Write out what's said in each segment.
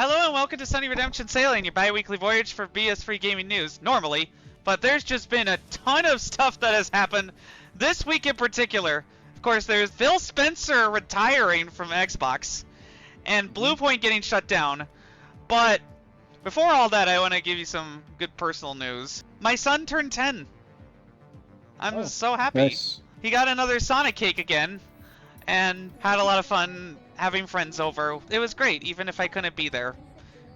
Hello and welcome to SunnyRedemption Sailing, your bi-weekly voyage for BS free gaming news, normally. But there's just been a ton of stuff that has happened this week in particular. Of course, there's philspencer retiring from Xbox, and Bluepoint getting shut down. But before all that, I want to give you some good personal news. My son turned 10. I'm so happy. Nice. He got another Sonic cake again, and had a lot of fun having friends over. It was great, even if I couldn't be there.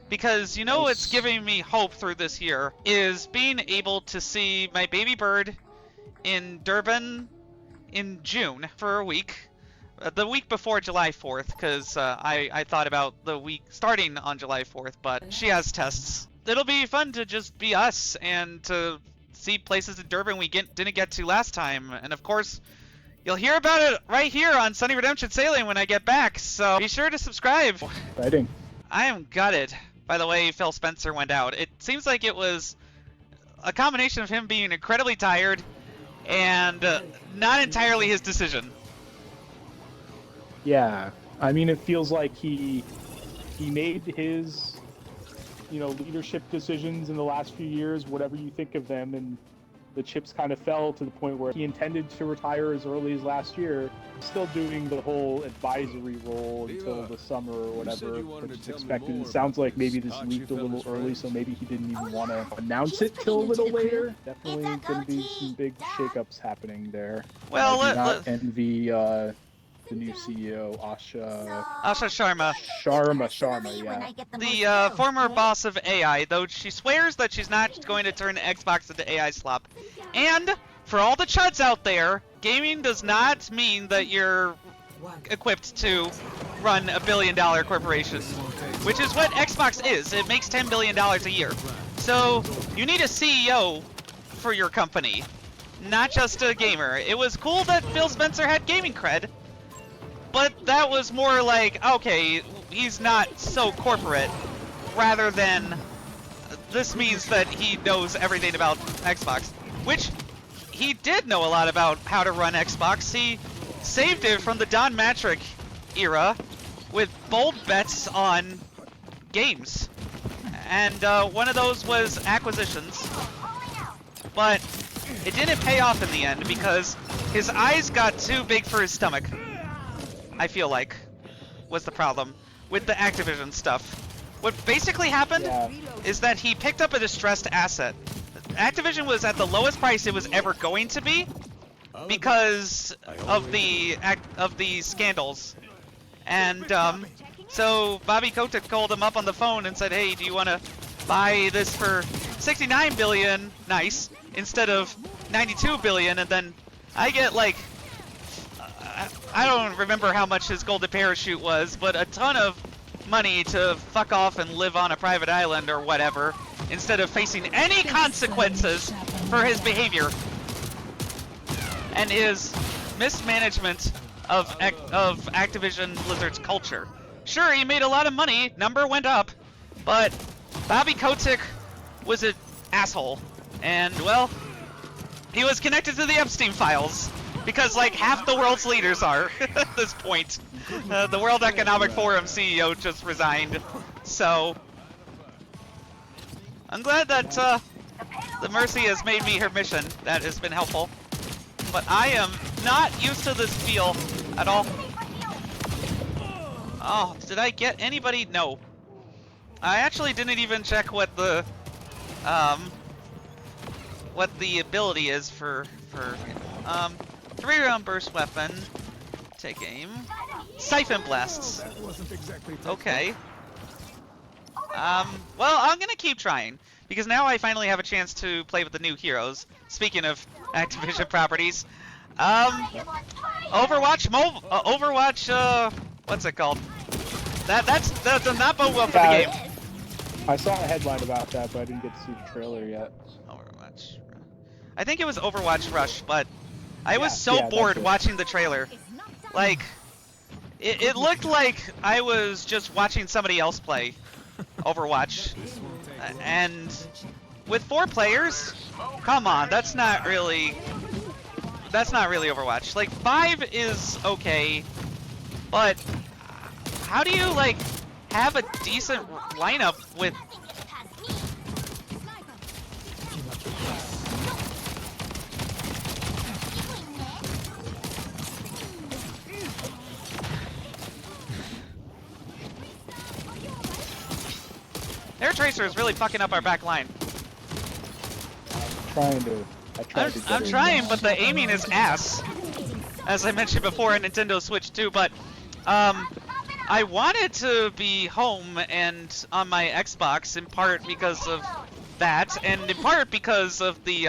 Because, you know, what's giving me hope through this year is being able to see my baby bird in Durban in June for a week. The week before July 4th, because I thought about the week starting on July 4th, but she has tests. It'll be fun to just be us and to see places in Durban we didn't get to last time. And of course, you'll hear about it right here on SunnyRedemption Sailing when I get back, so be sure to subscribe. Exciting. I am gutted by the way philspencer went out. It seems like it was a combination of him being incredibly tired and not entirely his decision. Yeah, I mean, it feels like he made his, leadership decisions in the last few years, whatever you think of them, and the chips kind of fell to the point where he intended to retire as early as last year, still doing the whole advisory role until the summer or whatever, which is expected. It sounds like maybe this leaked a little early, so maybe he didn't even want to announce it till a little later. Definitely going to be some big shakeups happening there. Well, I do not envy the new CEO, Asha Sharma, yeah. The former boss of AI, though she swears that she's not going to turn Xbox into AI slop. And for all the chuds out there, gaming does not mean that you're equipped to run a billion-dollar corporation, which is what Xbox is. It makes $10 billion a year. So you need a CEO for your company, not just a gamer. It was cool that philspencer had gaming cred, but that was more like, okay, he's not so corporate, rather than this means that he knows everything about Xbox, which he did know a lot about how to run Xbox. He saved it from the Don Matrick era with bold bets on games. And one of those was acquisitions. But it didn't pay off in the end because his eyes got too big for his stomach. I feel like was the problem with the Activision stuff. What basically happened is that he picked up a distressed asset. Activision was at the lowest price it was ever going to be because of the scandals. And so Bobby Kotick called him up on the phone and said, "Hey, do you want to buy this for 69 billion, nice, instead of 92 billion?" And then I get like, I don't remember how much his golden parachute was, but a ton of money to fuck off and live on a private island or whatever, instead of facing any consequences for his behavior and his mismanagement of Activision Blizzard's culture. Sure, he made a lot of money, number went up, but Bobby Kotick was an asshole, and well, he was connected to the Epstein files. Because, like, half the world's leaders are at this point. The World Economic Forum CEO just resigned. So, I'm glad that the Mercy has made me her mission. That has been helpful. But I am not used to this feel at all. Oh, did I get anybody? No. I actually didn't even check what the ability is for 3-round burst weapon. Take aim. Siphon blasts. Okay. Well, I'm gonna keep trying because now I finally have a chance to play with the new heroes. Speaking of Activision properties, Overwatch what's it called? That does not bode well for the game. I saw a headline about that, but I didn't get to see the trailer yet. Overwatch. I think it was Overwatch Rush, but I was so bored watching the trailer. Like, it looked like I was just watching somebody else play Overwatch. And with 4 players, come on, that's not really Overwatch. Like, 5 is okay, but how do you, like, have a decent lineup with. Their Tracer is really fucking up our back line. I'm trying, but the aiming is ass. As I mentioned before on Nintendo Switch 2, but I wanted to be home and on my Xbox in part because of that, and in part because of the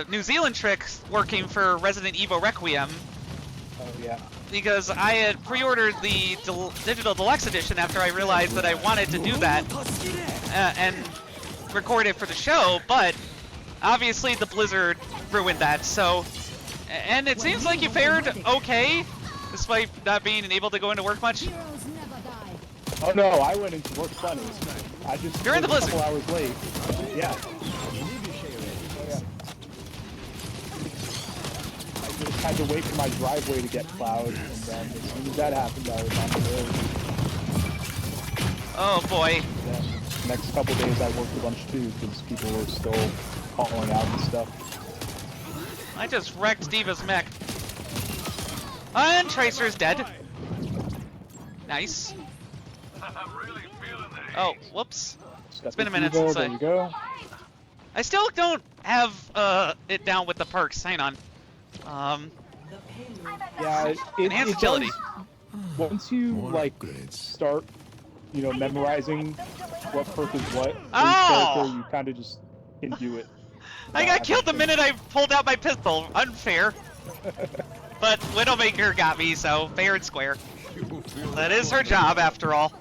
New Zealand trick working for Resident Evil Requiem. Oh yeah. Because I had pre-ordered the Digital Deluxe Edition after I realized that I wanted to do that and record it for the show, but obviously the Blizzard ruined that, so... And it seems like you fared okay, despite not being able to go into work much. Oh no, I went into work plenty. I just You're in the was Blizzard. a couple hours late. Yeah. I just had to wait for my driveway to get plowed, and then as soon as that happened, I was on the road. Oh boy. Then the next couple days I worked a bunch too, because people were still calling out and stuff. I just wrecked Diva's mech. And Tracer's dead. Nice. Oh, whoops. It's been a minute since There you go. I still don't have it down with the perks. Hang on. Yeah, Enhanced agility. Once you like start, you know, memorizing what perk is what, for each Oh! character, you kind of just can do it. I got killed the minute I pulled out my pistol. Unfair. But Widowmaker got me, so fair and square. That is her job, after all.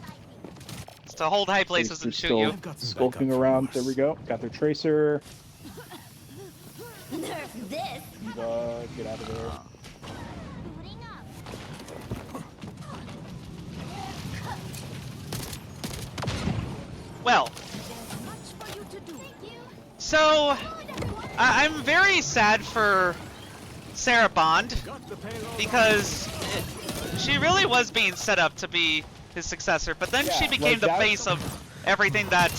It's to hold high places and shoot you. Skulking around. There we go. Got their Tracer. Nerf this. Diva, get out of there. Well, so I'm very sad for Sarahbond because she really was being set up to be his successor, but then she became the face of everything that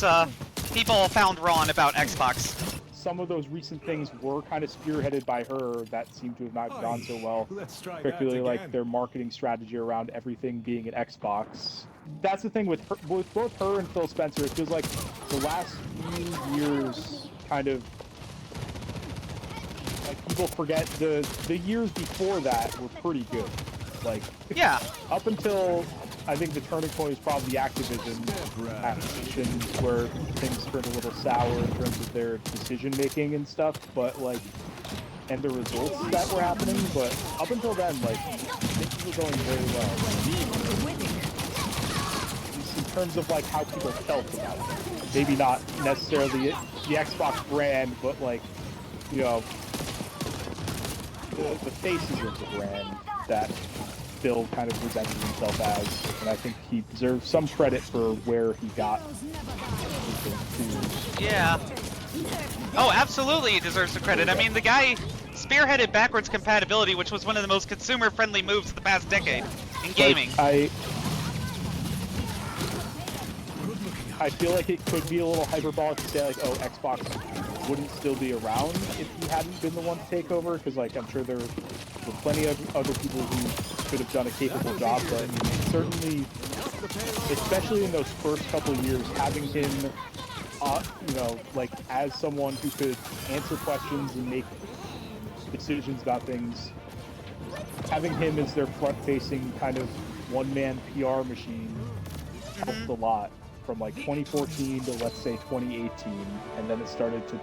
people found wrong about Xbox. Some of those recent things were kind of spearheaded by her that seemed to have not gone so well, particularly like their marketing strategy around everything being an Xbox. That's the thing with both her and Phil Spencer. It feels like the last few years kind of like people forget the years before that were pretty good. Like Yeah. Up until I think the turning point is probably the Activision acquisition, where things turned a little sour in terms of their decision making and stuff, but like, and the results that were happening. But up until then, like, things were going very well. At least in terms of like how people felt about it. Maybe not necessarily the Xbox brand, but like, you know, the faces of the brand that Phil kind of presented himself as, and I think he deserves some credit for where he got. Yeah. Oh, absolutely he deserves the credit. I mean, the guy spearheaded backwards compatibility, which was one of the most consumer-friendly moves of the past decade in gaming. Like, I feel like it could be a little hyperbolic to say like, oh, Xbox wouldn't still be around if he hadn't been the one to take over, because like I'm sure there were plenty of other people who could have done a capable job, but certainly, especially in those first couple of years, having him, you know, like as someone who could answer questions and make decisions about things, having him as their front-facing kind of one-man PR machine helped a lot. From like 2014 to let's say 2018, and then it started to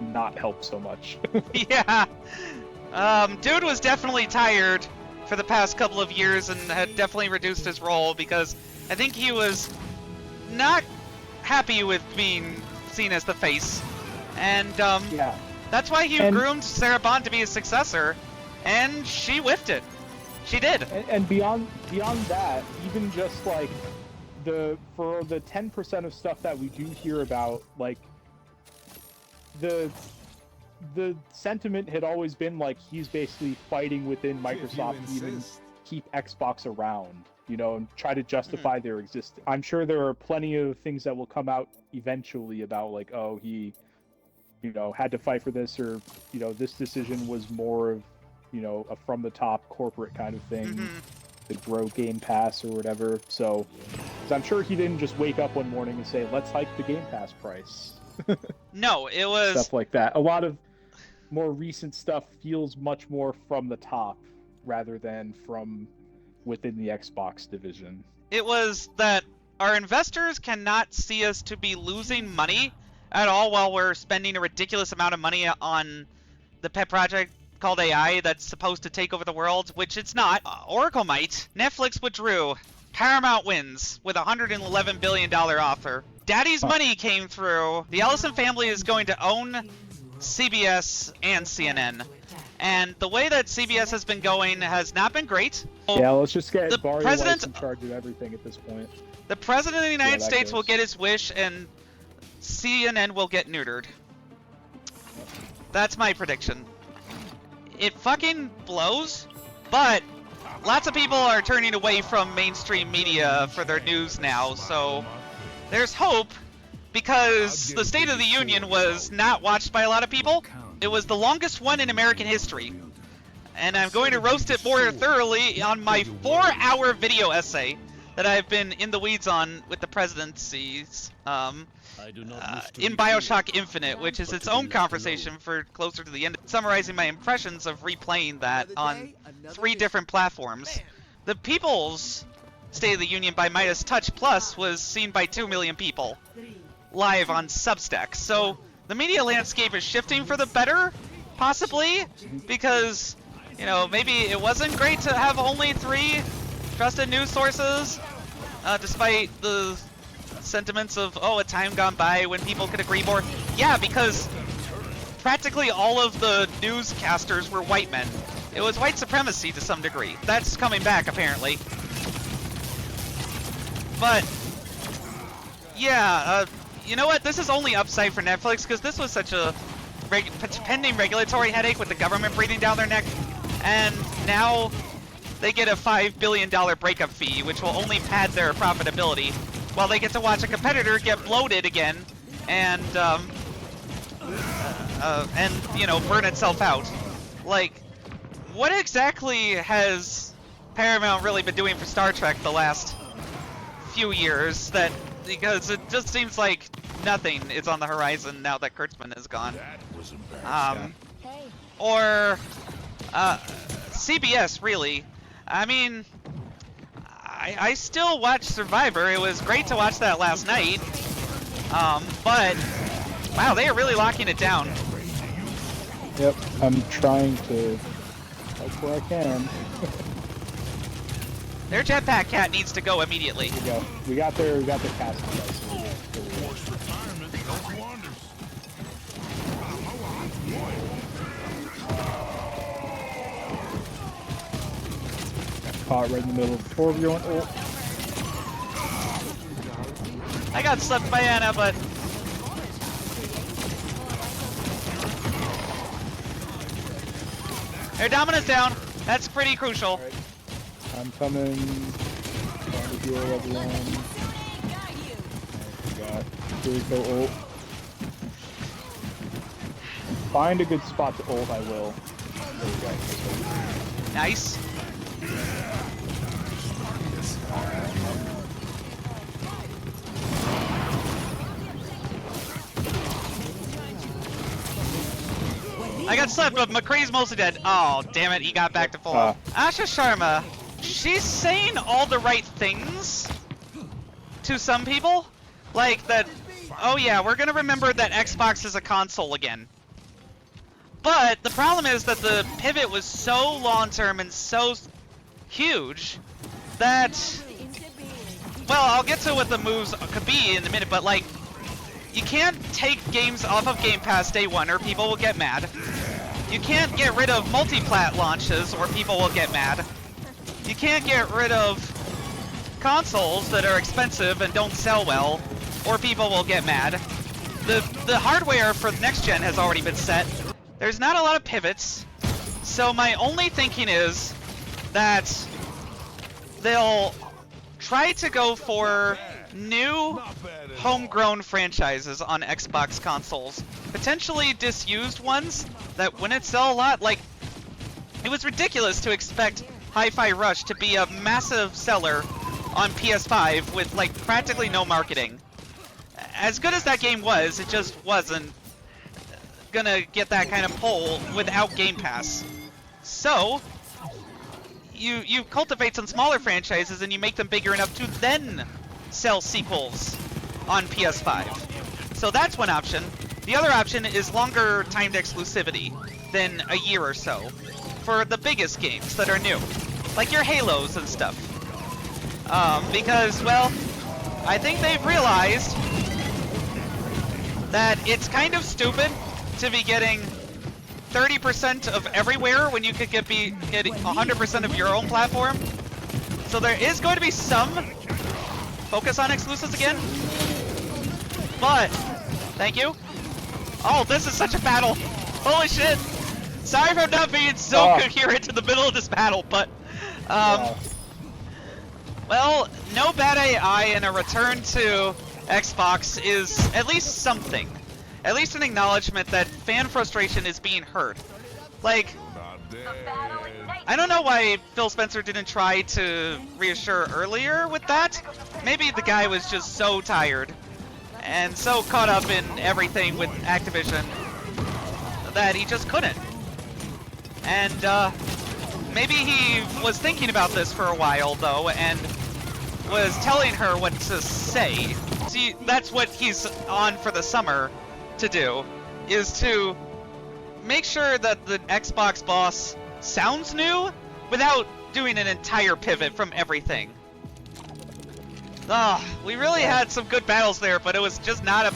not help so much. Yeah. Dude was definitely tired for the past couple of years and had definitely reduced his role because I think he was not happy with being seen as the face. And yeah. That's why he groomed Sarahbond to be his successor, and she whiffed it. She did. And beyond that, even just like for the 10% of stuff that we do hear about, like the sentiment had always been like he's basically fighting within Microsoft to even keep Xbox around. you know, and try to justify their existence. I'm sure there are plenty of things that will come out eventually about like, oh, he, you know, had to fight for this, or, you know, this decision was more of, you know, a from the top corporate kind of thing to grow Game Pass or whatever. So, 'cause I'm sure he didn't just wake up one morning and say, let's hike the Game Pass price. No, it was Stuff like that. A lot of more recent stuff feels much more from the top rather than from within the Xbox division. It was that our investors cannot see us to be losing money at all while we're spending a ridiculous amount of money on the pet project called AI that's supposed to take over the world, which it's not. Oracle might. Netflix withdrew. Paramount wins with a $111 billion offer. Daddy's money came through. The Ellison family is going to own CBS and CNN. And the way that CBS has been going has not been great. Yeah, let's just get The Barry president- Weiss in charge of everything at this point. The president of the United that States goes. will get his wish, and CNN will get neutered. That's my prediction. It fucking blows, but lots of people are turning away from mainstream media for their news now, so there's hope, because the State of the Union was not watched by a lot of people. It was the longest one in American history, and I'm going to roast it more thoroughly on my 4-hour video essay that I've been in the weeds on with the presidencies in BioShock Infinite, which is its own conversation for closer to the end, summarizing my impressions of replaying that on 3 different platforms. The People's State of the Union by Midas Touch Plus was seen by 2 million people live on Substack. So the media landscape is shifting for the better, possibly, because, you know, maybe it wasn't great to have only 3 trusted news sources, despite the sentiments of, oh, a time gone by when people could agree more. Yeah, because practically all of the newscasters were white men. It was white supremacy to some degree. That's coming back, apparently. But, yeah, you know what? This is only upside for Netflix, because this was such a pending regulatory headache with the government breathing down their neck, and now they get a $5 billion breakup fee, which will only pad their profitability, while they get to watch a competitor get bloated again, and you know, burn itself out. Like, what exactly has Paramount really been doing for Star Trek the last few years? That, because it just seems like nothing is on the horizon now that Kurtzman is gone. Or CBS, really. I mean, I still watch Survivor. It was great to watch that last night. But wow, they are really locking it down. Yep, I'm trying to help where I can. Their jetpack cat needs to go immediately. Here we go. We got the cast. Caught right in the middle of the 4v1 ult. I got slipped by Anna, but their dominance down. That's pretty crucial. Right. I'm coming. Trying to heal everyone. Got Jericho ult. Find a good spot to ult, I will. There we go. Nice. I got slipped, but McCree's mostly dead. Oh, damn it, he got back to full health. Asha Sharma, she's saying all the right things to some people. Like that, oh yeah, we're gonna remember that Xbox is a console again. But the problem is that the pivot was so long-term and so huge that, well, I'll get to what the moves could be in a minute, but like, you can't take games off of Game Pass day 1 or people will get mad. You can't get rid of multi-plat launches or people will get mad. You can't get rid of consoles that are expensive and don't sell well or people will get mad. The hardware for the next gen has already been set. There's not a lot of pivots, so my only thinking is that they'll try to go for new homegrown franchises on Xbox consoles. Potentially disused ones that wouldn't sell a lot. Like, it was ridiculous to expect Hi-Fi Rush to be a massive seller on PS5 with like practically no marketing. As good as that game was, it just wasn't gonna get that kind of pull without Game Pass. So you cultivate some smaller franchises and you make them bigger enough to then sell sequels on PS5. So that's one option. The other option is longer timed exclusivity than a year or so for the biggest games that are new, like your Halos and stuff. Because, well, I think they've realized that it's kind of stupid to be getting 30% of everywhere when you could get 100% of your own platform. So there is going to be some focus on exclusives again. But, thank you. Oh, this is such a battle. Holy shit. Sorry for not being so coherent in the middle of this battle, but, well, no bad AI and a return to Xbox is at least something. At least an acknowledgement that fan frustration is being heard. Like, I don't know why philspencer didn't try to reassure earlier with that. Maybe the guy was just so tired and so caught up in everything with Activision that he just couldn't. And maybe he was thinking about this for a while though and was telling her what to say. See, that's what he's on for the summer to do, is to make sure that the Xbox boss sounds new without doing an entire pivot from everything. We really had some good battles there, but it was just not a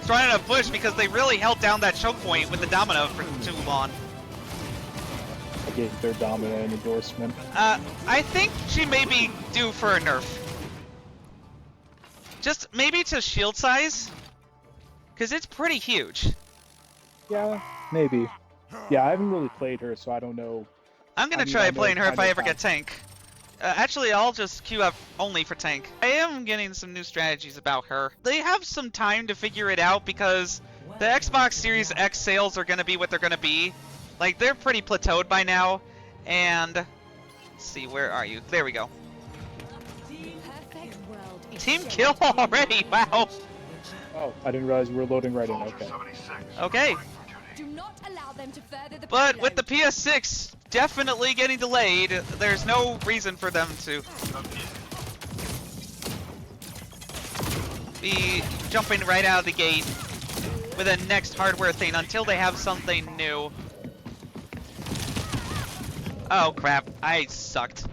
strong enough push because they really held down that choke point with the Domino for too long. I gave their Domino an endorsement. I think she may be due for a nerf. Just maybe to shield size, because it's pretty huge. Yeah, maybe. Yeah, I haven't really played her, so I don't know. I'm gonna try playing her if I ever get tank. Actually, I'll just queue up only for tank. I am getting some new strategies about her. They have some time to figure it out because the Xbox Series X sales are gonna be what they're gonna be. Like, they're pretty plateaued by now. And, let's see, where are you? There we go. Team kill already, wow. Oh, I didn't realize we were loading right in, okay. Okay. But with the PS6 definitely getting delayed, there's no reason for them to be jumping right out of the gate with a next hardware thing until they have something new. Oh crap, I sucked.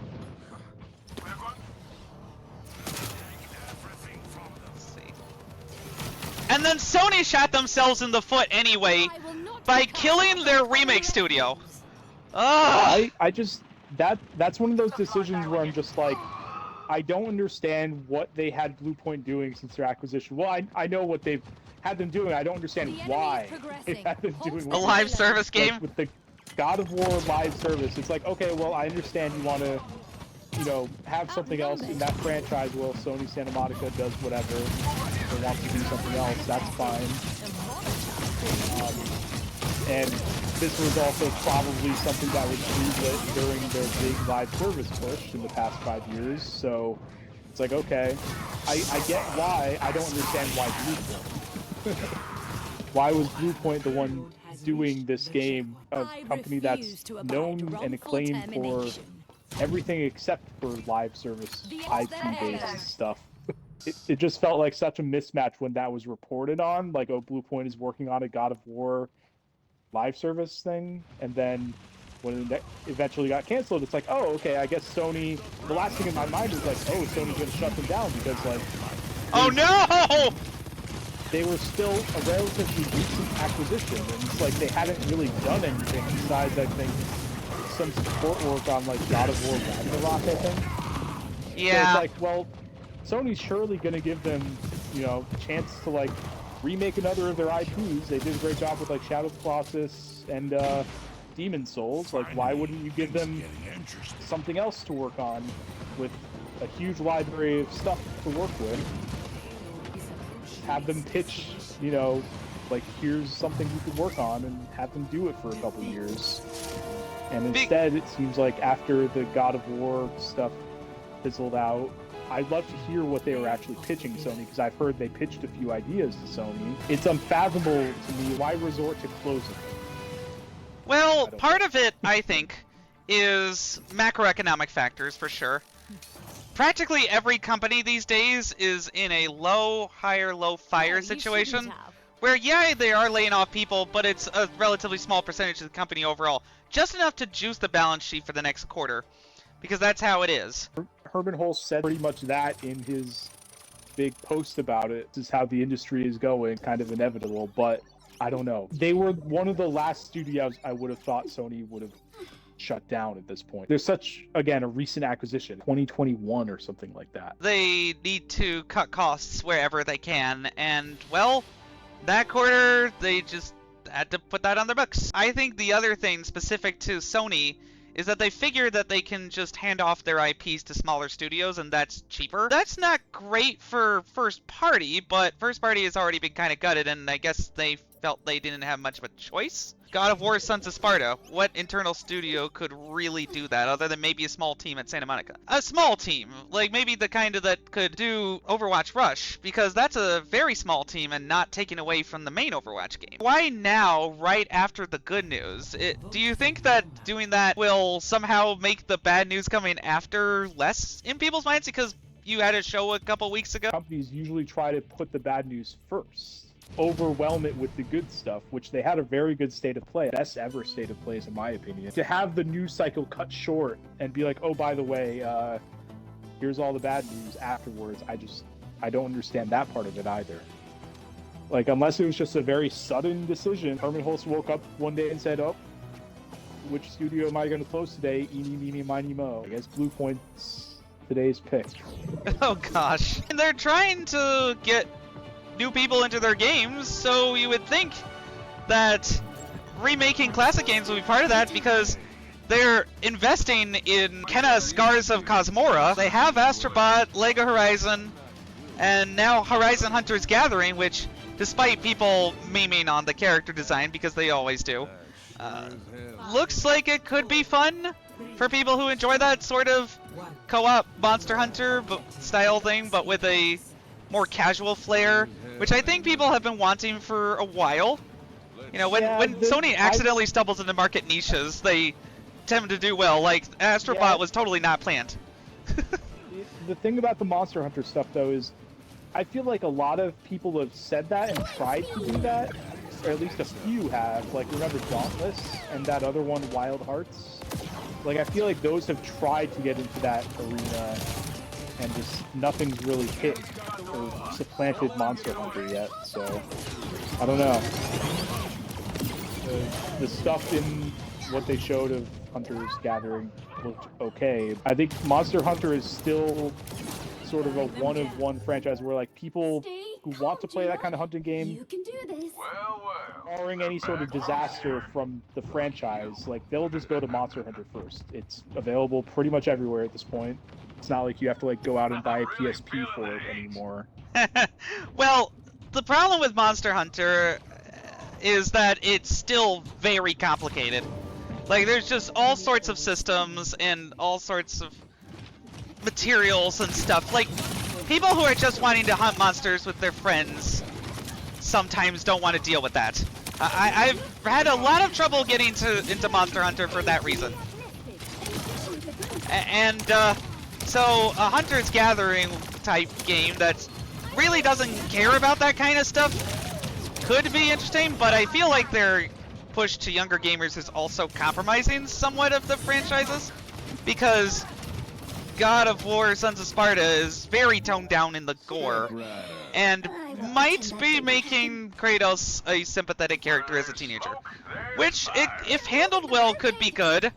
And then Sony shot themselves in the foot anyway by killing their remake studio. Ugh. I just that's one of those decisions where I'm just like, I don't understand what they had Bluepoint doing since their acquisition. Well, I know what they've had them doing. I don't understand why they've had them doing a live service game with the God of War live service. It's like, okay, well, I understand you want to, you know, have something else in that franchise. Well, Sony Santa Monica does whatever. They want to do something else, that's fine. And this was also probably something that was used during their big live service push in the past 5 years. So it's like, okay, I get why. I don't understand why Bluepoint. Why was Bluepoint the one doing this game? A company that's known and acclaimed for everything except for live service IP-based stuff. It just felt like such a mismatch when that was reported on, like, oh, Bluepoint is working on a God of War live service thing, and then when it eventually got canceled, it's like, oh, okay, I guess Sony, the last thing in my mind was like, oh, Sony's gonna shut them down, because, like... Oh, no! They were still a relatively recent acquisition, and it's like they hadn't really done anything besides, I think, some support work on, like, God of War Ragnarok, I think. Yeah. So it's like, well, Sony's surely gonna give them, you know, a chance to, like, remake another of their IPs. They did a great job with, like, Shadow of the Colossus and Demon Souls. Like, why wouldn't you give them something else to work on with a huge library of stuff to work with. Have them pitch, you know, like, here's something you could work on, and have them do it for a couple years. And instead, it seems like after the God of War stuff fizzled out, I'd love to hear what they were actually pitching Sony, because I've heard they pitched a few ideas to Sony. It's unfathomable to me, why resort to closing? Well, part of it, I think, is macroeconomic factors for sure. Practically every company these days is in a low hire, low fire situation, where yeah, they are laying off people, but it's a relatively small percentage of the company overall. Just enough to juice the balance sheet for the next quarter, because that's how it is. Herman Hulst said pretty much that in his big post about it. This is how the industry is going, kind of inevitable, but I don't know. They were one of the last studios I would have thought Sony would have shut down at this point. There's such, again, a recent acquisition, 2021 or something like that. They need to cut costs wherever they can, and, well, that quarter, they just had to put that on their books. I think the other thing specific to Sony is that they figure that they can just hand off their IPs to smaller studios, and that's cheaper. That's not great for first party, but first party has already been kind of gutted, and I guess they felt they didn't have much of a choice. God of War, Sons of Sparta. What internal studio could really do that other than maybe a small team at Santa Monica? A small team, like maybe the kind of that could do Overwatch Rush, because that's a very small team and not taken away from the main Overwatch game. Why now, right after the good news? Do you think that doing that will somehow make the bad news coming after less in people's minds because you had a show a couple weeks ago? Companies usually try to put the bad news first. Overwhelm it with the good stuff, which they had a very good state of play, best ever state of plays in my opinion. To have the news cycle cut short and be like, oh, by the way, here's all the bad news afterwards, I don't understand that part of it either. Like, unless it was just a very sudden decision. Herman Hulst woke up one day and said, oh, which studio am I going to close today? Eeny, meeny, miny, mo. I guess Bluepoint's today's pick. Oh gosh. And they're trying to get new people into their games, so you would think that remaking classic games will be part of that, because they're investing in Kenna Scars of Cosmora. They have Astrobot, Lego Horizon, and now Horizon Hunter's Gathering, which, despite people memeing on the character design, because they always do, looks like it could be fun for people who enjoy that sort of co-op Monster Hunter style thing, but with a more casual flair, which I think people have been wanting for a while. You know, when Sony accidentally stumbles into market niches, they tend to do well. Like, Astrobot was totally not planned. The thing about the Monster Hunter stuff, though, is I feel like a lot of people have said that and tried to do that, or at least a few have. Like, remember Dauntless and that other one, Wild Hearts? Like, I feel like those have tried to get into that arena, and just nothing's really hit or supplanted Monster Hunter yet, so I don't know. The stuff in what they showed of Hunter's Gathering looked okay. I think Monster Hunter is still sort of a one-of-one franchise where, like, people who want to play that kind of hunting game, barring any sort of disaster from the franchise, like, they'll just go to Monster Hunter first. It's available pretty much everywhere at this point. It's not like you have to, like, go out and buy a PSP for it anymore. Well, the problem with Monster Hunter is that it's still very complicated. Like, there's just all sorts of systems and all sorts of materials and stuff. Like, people who are just wanting to hunt monsters with their friends sometimes don't want to deal with that. I've had a lot of trouble getting into Monster Hunter for that reason. So a Hunter's Gathering type game that really doesn't care about that kind of stuff could be interesting, but I feel like their push to younger gamers is also compromising somewhat of the franchises, because God of War, Sons of Sparta is very toned down in the gore, and might be making Kratos a sympathetic character as a teenager, which, if handled well, could be good,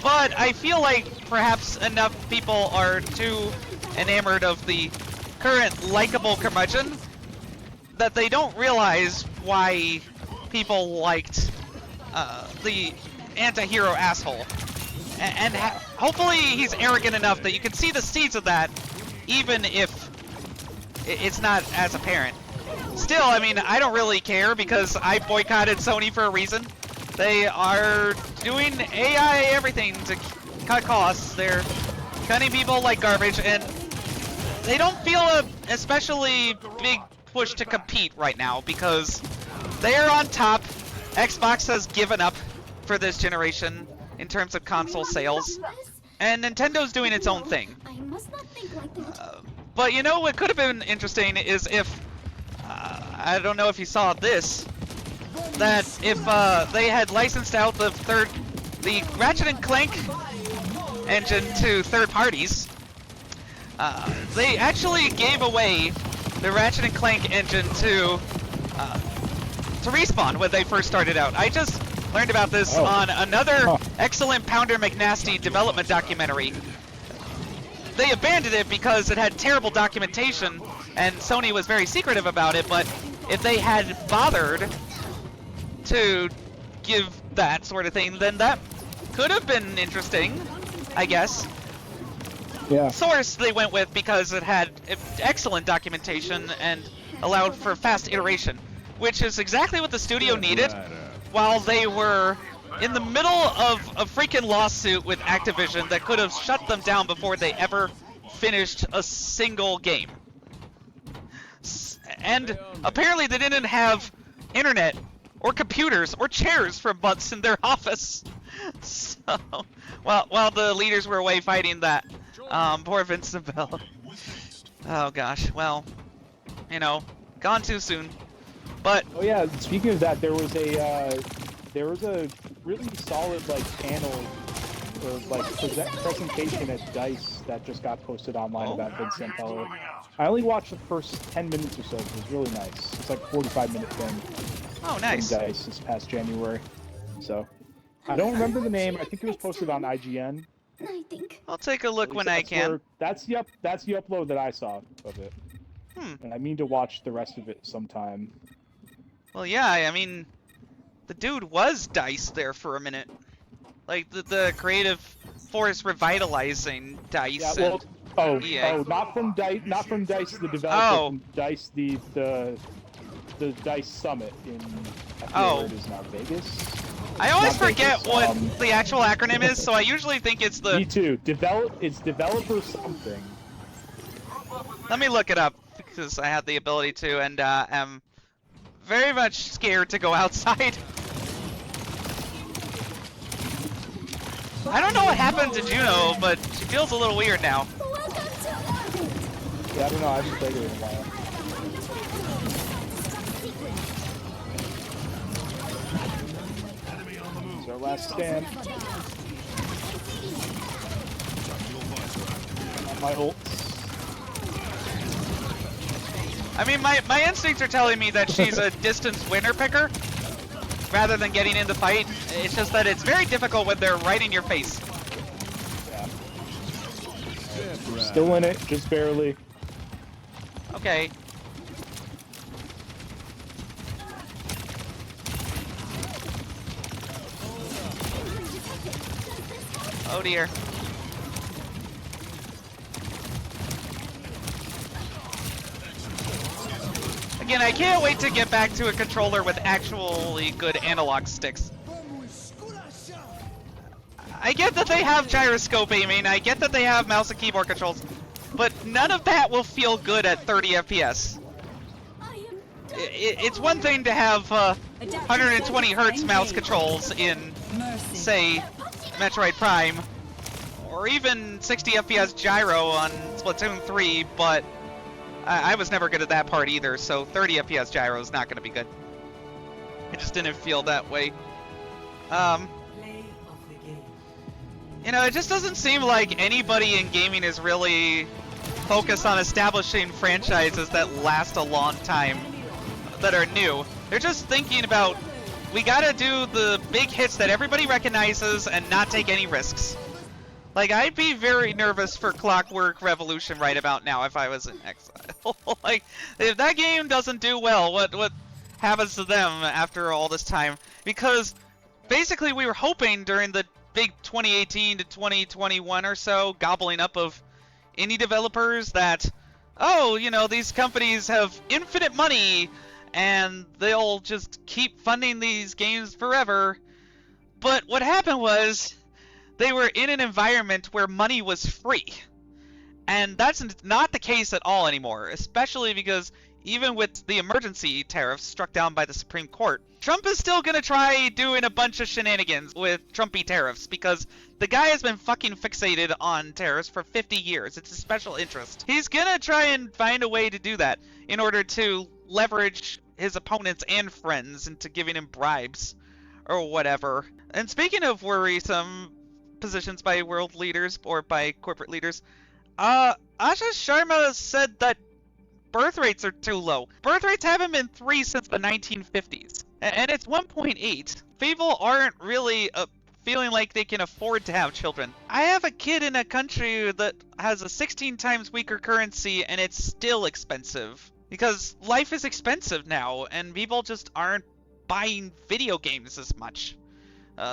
but I feel like perhaps enough people are too enamored of the current likable curmudgeon that they don't realize why people liked the anti-hero asshole. And hopefully he's arrogant enough that you can see the seeds of that, even if it's not as apparent. Still, I mean, I don't really care because I boycotted Sony for a reason. They are doing AI everything to cut costs. They're cutting people like garbage, and they don't feel a especially big push to compete right now because they are on top. Xbox has given up for this generation in terms of console sales, and Nintendo's doing its own thing. But you know what could have been interesting is if, I don't know if you saw this, that if they had licensed out the Ratchet and Clank engine to third parties. They actually gave away the Ratchet and Clank engine to Respawn when they first started out. I just learned about this on another excellent Pounder McNasty development documentary. They abandoned it because it had terrible documentation and Sony was very secretive about it, but if they had bothered to give that sort of thing, then that could have been interesting, I guess. Yeah. Source they went with because it had excellent documentation and allowed for fast iteration, which is exactly what the studio needed while they were in the middle of a freaking lawsuit with Activision that could have shut them down before they ever finished a single game. And apparently they didn't have internet or computers or chairs for months in their office. So, while the leaders were away fighting that, poor Vincent Bell. Oh gosh, well, you know, gone too soon. But oh yeah, speaking of that, there was a really solid panel or presentation at DICE that just got posted online about Vincent Bell. I only watched the first 10 minutes or so. It was really nice. It's like a 45-minute thing. Oh, nice. From DICE this past January. So I don't remember the name. I think it was posted on IGN. I'll take a look when I can. That's the upload that I saw of it. And I mean to watch the rest of it sometime. Well, yeah, I mean, the dude was DICE there for a minute. Like, the creative force revitalizing DICE. Yeah, well, EA. not from DICE the developer, from DICE the DICE Summit in, I forget where it is now, Vegas? I always forget what the actual acronym is, so I usually think it's the... Me too. It's developer something. Let me look it up, because I had the ability to, and am very much scared to go outside. I don't know what happened to Juno, but she feels a little weird now. Yeah, I don't know, I haven't played it in a while. It's our last stand. On my ults. I mean, my instincts are telling me that she's a distance winner picker, rather than getting in the fight. It's just that it's very difficult when they're right in your face. Yeah. Still in it, just barely. Okay. Oh dear. Again, I can't wait to get back to a controller with actually good analog sticks. I get that they have gyroscope aiming, I get that they have mouse and keyboard controls, but none of that will feel good at 30 FPS. It's one thing to have 120 Hz mouse controls in, say, Metroid Prime, or even 60 FPS gyro on Splatoon 3, but I was never good at that part either, so 30 FPS gyro is not going to be good. It just didn't feel that way. You know, it just doesn't seem like anybody in gaming is really focused on establishing franchises that last a long time, that are new. They're just thinking about, we gotta do the big hits that everybody recognizes and not take any risks. Like, I'd be very nervous for Clockwork Revolution right about now if I was in exile. Like, if that game doesn't do well, what happens to them after all this time? Because basically we were hoping during the big 2018 to 2021 or so gobbling up of indie developers that, oh, you know, these companies have infinite money and they'll just keep funding these games forever. But what happened was they were in an environment where money was free. And that's not the case at all anymore, especially because even with the emergency tariffs struck down by the Supreme Court, Trump is still gonna try doing a bunch of shenanigans with Trumpy tariffs because the guy has been fucking fixated on tariffs for 50 years. It's a special interest. He's gonna try and find a way to do that in order to leverage his opponents and friends into giving him bribes or whatever. And speaking of worrisome positions by world leaders or by corporate leaders, Asha Sharma said that birth rates are too low. Birth rates haven't been 3 since the 1950s, and it's 1.8. People aren't really feeling like they can afford to have children. I have a kid in a country that has a 16 times weaker currency, and it's still expensive. Because life is expensive now, and people just aren't buying video games as much.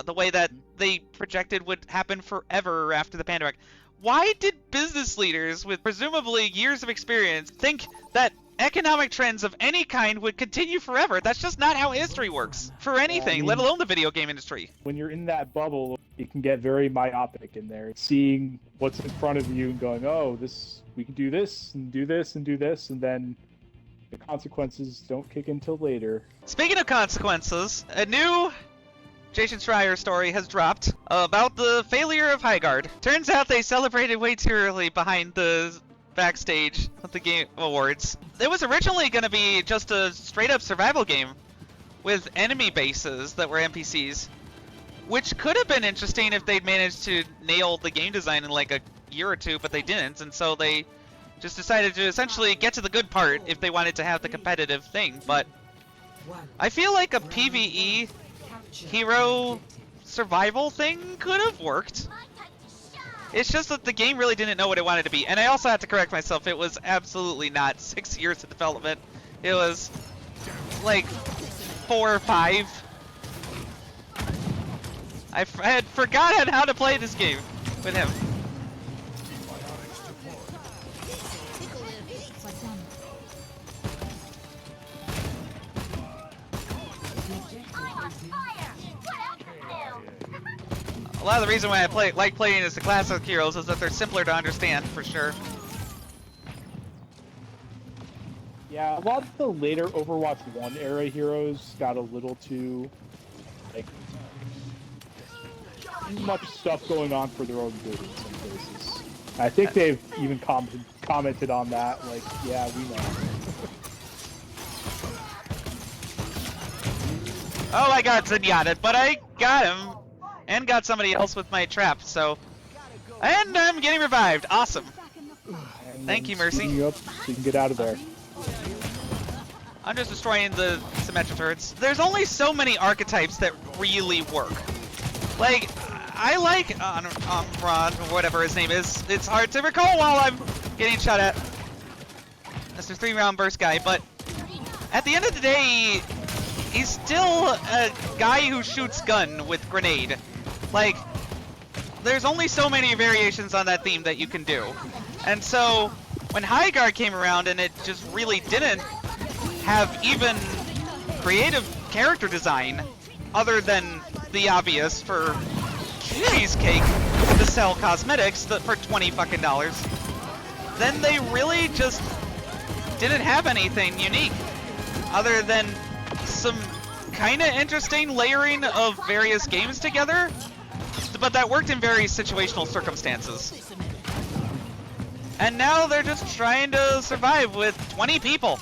The way that they projected would happen forever after the pandemic. Why did business leaders with presumably years of experience think that economic trends of any kind would continue forever? That's just not how history works for anything, let alone the video game industry. When you're in that bubble, it can get very myopic in there. Seeing what's in front of you and going, oh, we can do this and do this and do this, and then the consequences don't kick in till later. Speaking of consequences, a new Jason Schreier story has dropped about the failure of Highguard. Turns out they celebrated way too early behind the backstage of the Game Awards. It was originally going to be just a straight-up survival game with enemy bases that were NPCs, which could have been interesting if they'd managed to nail the game design in like a year or two, but they didn't, and so they just decided to essentially get to the good part if they wanted to have the competitive thing. But I feel like a PvE hero survival thing could have worked. It's just that the game really didn't know what it wanted to be. And I also have to correct myself, it was absolutely not 6 years of development. It was like 4 or 5. I had forgotten how to play this game with him. A lot of the reason why I like playing as the classic heroes is that they're simpler to understand, for sure. Yeah, a lot of the later Overwatch 1 era heroes got a little too, like, too much stuff going on for their own good in some cases. I think they've even commented on that, like, yeah, we know. Oh, I got Zenyatta, but I got him. And got somebody else with my trap, so... And I'm getting revived. Awesome. Thank you, Mercy. You up so you can get out of there. I'm just destroying the symmetric turrets. There's only so many archetypes that really work. Like, I like Ron, or whatever his name is. It's hard to recall while I'm getting shot at. That's the 3-round burst guy, but... At the end of the day, he's still a guy who shoots gun with grenade. Like, there's only so many variations on that theme that you can do. And so, when Highguard came around and it just really didn't have even creative character design, other than the obvious for cheesecake to sell cosmetics for $20 fucking, then they really just didn't have anything unique, other than some kind of interesting layering of various games together, but that worked in very situational circumstances. And now they're just trying to survive with 20 people.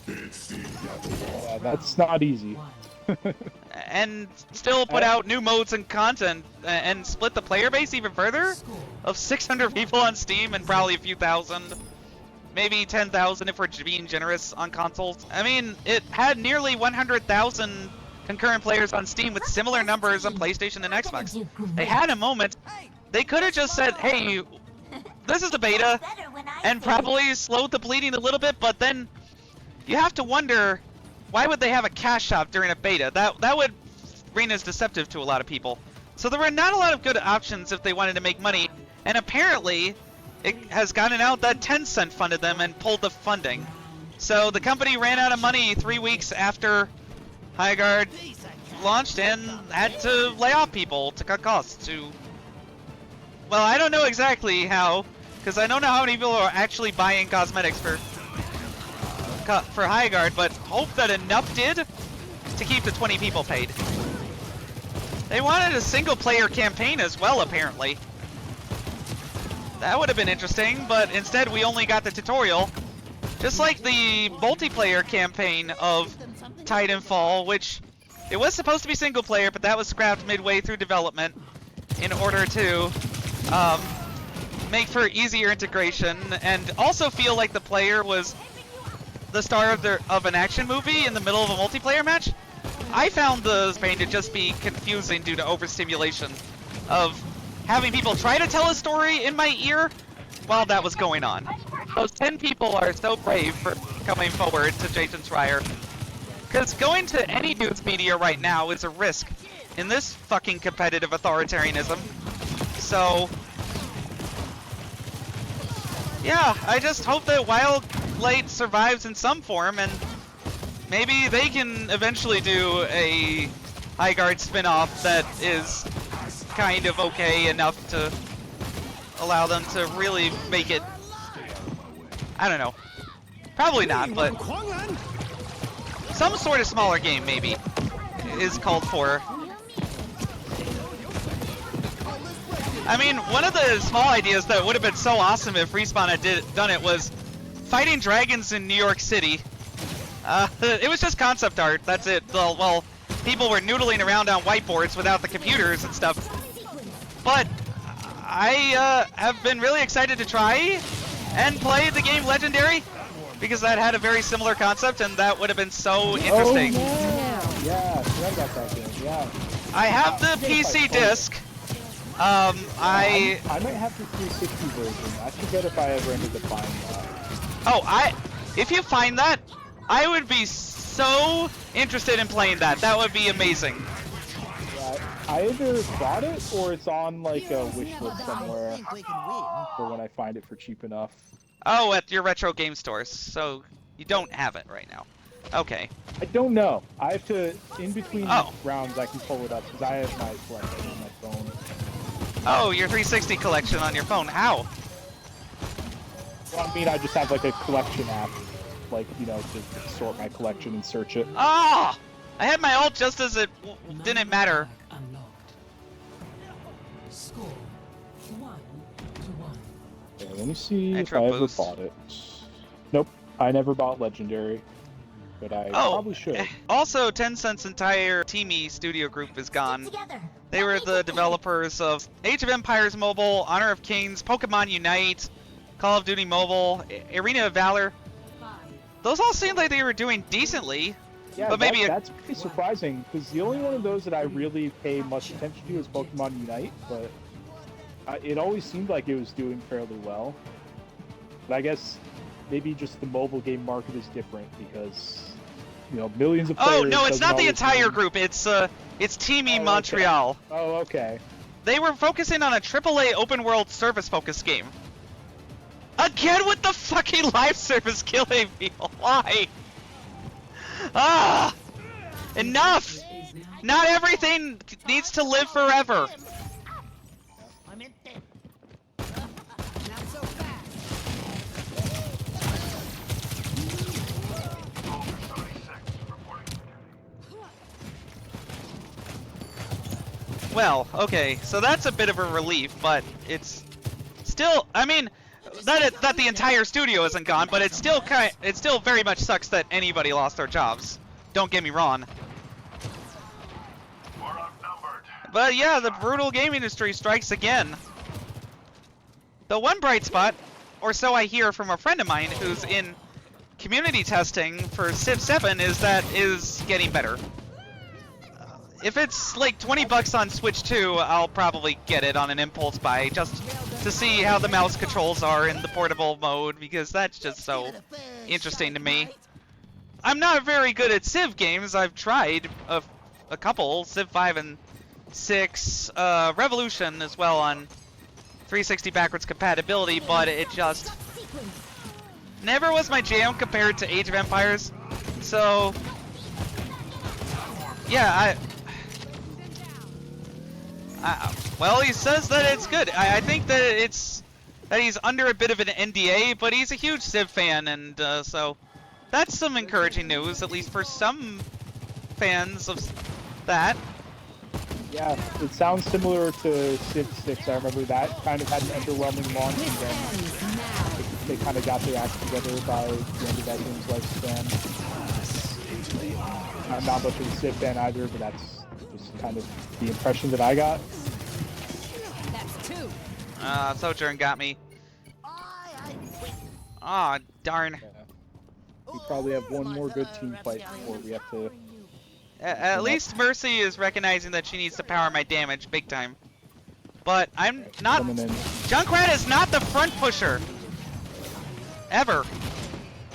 Yeah, that's not easy. And still put out new modes and content, and split the player base even further? Of 600 people on Steam and probably a few thousand. Maybe 10,000 if we're being generous on consoles. I mean, it had nearly 100,000 concurrent players on Steam with similar numbers on PlayStation and Xbox. They had a moment. They could have just said, hey, this is the beta, and probably slowed the bleeding a little bit, but then you have to wonder, why would they have a cash shop during a beta? That would ring as deceptive to a lot of people. So there were not a lot of good options if they wanted to make money, and apparently it has gotten out that Tencent funded them and pulled the funding. So the company ran out of money 3 weeks after highguard launched and had to lay off people to cut costs to... Well, I don't know exactly how, because I don't know how many people are actually buying cosmetics for highguard, but hope that enough did to keep the 20 people paid. They wanted a single-player campaign as well, apparently. That would have been interesting, but instead we only got the tutorial. Just like the multiplayer campaign of Titanfall, which it was supposed to be single-player, but that was scrapped midway through development in order to make for easier integration, and also feel like the player was the star of an action movie in the middle of a multiplayer match. I found the campaign to just be confusing due to overstimulation of having people try to tell a story in my ear while that was going on. Those 10 people are so brave for coming forward to Jason Schreier. Because going to any news media right now is a risk in this fucking competitive authoritarianism. So, yeah, I just hope that Wildlight survives in some form, and maybe they can eventually do a highguard spin-off that is kind of okay enough to allow them to really make it... I don't know. Probably not, but some sort of smaller game maybe is called for. I mean, one of the small ideas that would have been so awesome if Respawn had done it was fighting dragons in New York City. It was just concept art, that's it. Well, people were noodling around on whiteboards without the computers and stuff. But I have been really excited to try and play the game Legendary, because that had a very similar concept, and that would have been so interesting. Oh, yeah, I got that game, yeah. I have the PC disc. I might have the 360 version. I forget if I ever ended up buying that. Oh, if you find that, I would be so interested in playing that. That would be amazing. Yeah, I either bought it or it's on like a wish list somewhere for when I find it for cheap enough. Oh, at your retro game stores. So you don't have it right now. Okay. I don't know. I have to, in between rounds, I can pull it up because I have my collection on my phone. Oh, your 360 collection on your phone. How? Well, I mean, I just have like a collection app, like, you know, to sort my collection and search it. Ah! I had my alt just as it didn't matter. Okay, let me see Nitro if I boost. ever bought it. Nope, I never bought Legendary, but I probably should. Also, Tencent's entire Teamy studio group is gone. They were the developers of Age of Empires Mobile, Honor of Kings, Pokemon Unite, Call of Duty Mobile, Arena of Valor. Those all seemed like they were doing decently. Yeah, but maybe that's pretty surprising, because the only one of those that I really pay much attention to is Pokemon Unite, but it always seemed like it was doing fairly well. But I guess maybe just the mobile game market is different, because, you know, millions of players... Oh, no, it's not the entire group. It's Teamy Montreal. Okay. Oh, okay. They were focusing on a AAA open-world service-focused game. Again with the fucking live service killing me. Why? Ah! Enough! Not everything needs to live forever. Well, okay, so that's a bit of a relief, but it's still, I mean, that the entire studio isn't gone, but it still very much sucks that anybody lost their jobs. Don't get me wrong. But yeah, the brutal game industry strikes again. The one bright spot, or so I hear from a friend of mine who's in community testing for Civ 7, is that is getting better. If it's like 20 bucks on Switch 2, I'll probably get it on an impulse buy just to see how the mouse controls are in the portable mode, because that's just so interesting to me. I'm not very good at Civ games. I've tried a couple, Civ 5 and 6 Revolution as well on 360 backwards compatibility, but it just never was my jam compared to Age of Empires. So yeah, well, he says that it's good. I think that he's under a bit of an NDA, but he's a huge Civ fan, and so that's some encouraging news, at least for some fans of that. Yeah, it sounds similar to Civ 6. I remember that kind of had an underwhelming launch, and then they kind of got their act together by the end of that game's lifespan. I'm not much of a Civ fan either, but that's just kind of the impression that I got. Sojourn got me. Aw, darn. Yeah. We probably have one more good team fight before we have to... At least Mercy is recognizing that she needs to power my damage big time. But I'm not... Junkrat is not the front pusher. Ever.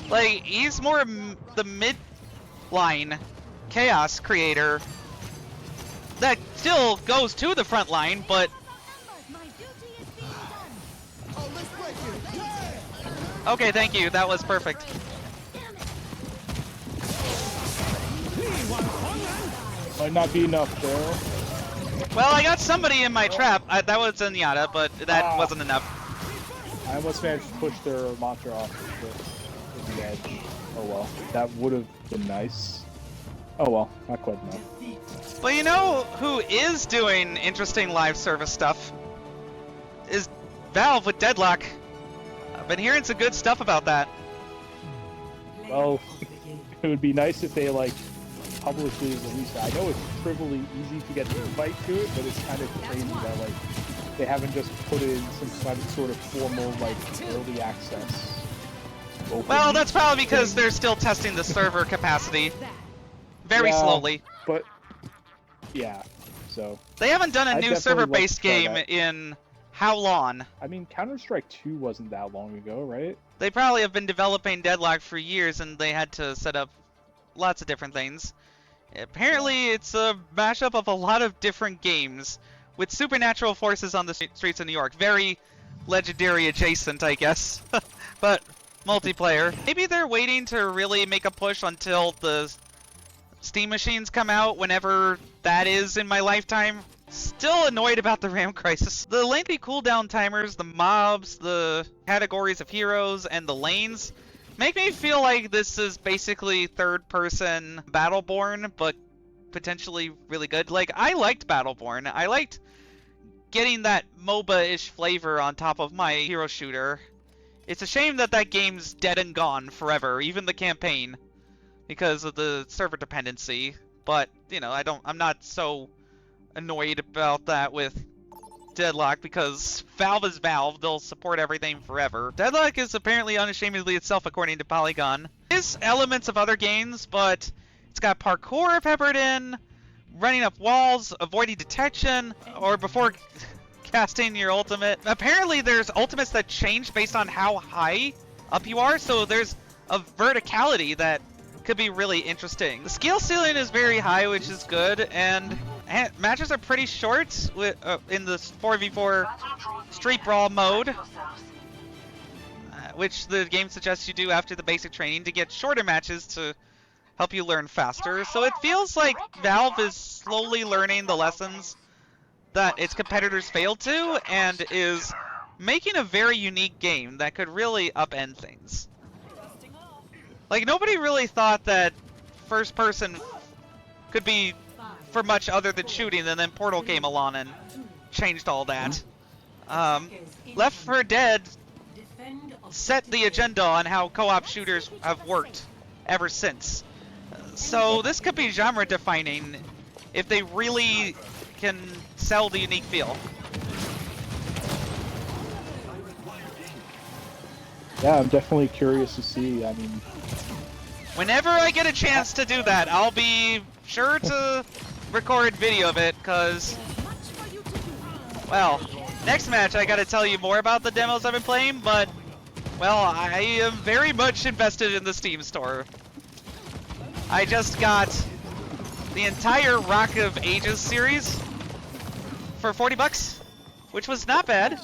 Like, he's more the mid-line chaos creator that still goes to the front line, but... Okay, thank you. That was perfect. Might not be enough, Daryl. Well, I got somebody in my trap. That was Zenyatta, but that wasn't enough. I almost managed to push their mantra off with the edge. Oh well, that would have been nice. Oh well, not quite enough. But you know who is doing interesting live service stuff? Is Valve with Deadlock. I've been hearing some good stuff about that. Well, it would be nice if they like publishes at least. I know it's trivially easy to get the invite to it, but it's kind of crazy that like they haven't just put in some kind of sort of formal like early access. Well, that's probably because they're still testing the server capacity very slowly. But yeah, so they haven't done a new server-based game in how long? I mean, Counter-Strike 2 wasn't that long ago, right? They probably have been developing Deadlock for years, and they had to set up lots of different things. Apparently, it's a mashup of a lot of different games with supernatural forces on the streets of New York. Very Legendary adjacent, I guess. But multiplayer. Maybe they're waiting to really make a push until the Steam machines come out, whenever that is in my lifetime. Still annoyed about the RAM crisis. The lengthy cooldown timers, the mobs, the categories of heroes, and the lanes make me feel like this is basically third-person Battleborn, but potentially really good. Like, I liked Battleborn. I liked getting that MOBA-ish flavor on top of my hero shooter. It's a shame that that game's dead and gone forever, even the campaign, because of the server dependency. But, you know, I'm not so annoyed about that with Deadlock, because Valve is Valve. They'll support everything forever. Deadlock is apparently unashamedly itself, according to Polygon. There's elements of other games, but it's got parkour peppered in, running up walls, avoiding detection, or before casting your ultimate. Apparently there's ultimates that change based on how high up you are, so there's a verticality that could be really interesting. The skill ceiling is very high, which is good, and matches are pretty short with, in the 4v4 Street Brawl mode, which the game suggests you do after the basic training to get shorter matches to help you learn faster. So it feels like Valve is slowly learning the lessons that its competitors failed to, and is making a very unique game that could really upend things. Like, nobody really thought that first person could be for much other than shooting, and then Portal came along and changed all that. Left 4 Dead set the agenda on how co-op shooters have worked ever since. So this could be genre defining if they really can sell the unique feel. Yeah, I'm definitely curious to see. I mean, whenever I get a chance to do that, I'll be sure to record video of it, because, well, next match I gotta tell you more about the demos I've been playing, but, well, I am very much invested in the Steam store. I just got the entire Rock of Ages series for 40 bucks, which was not bad.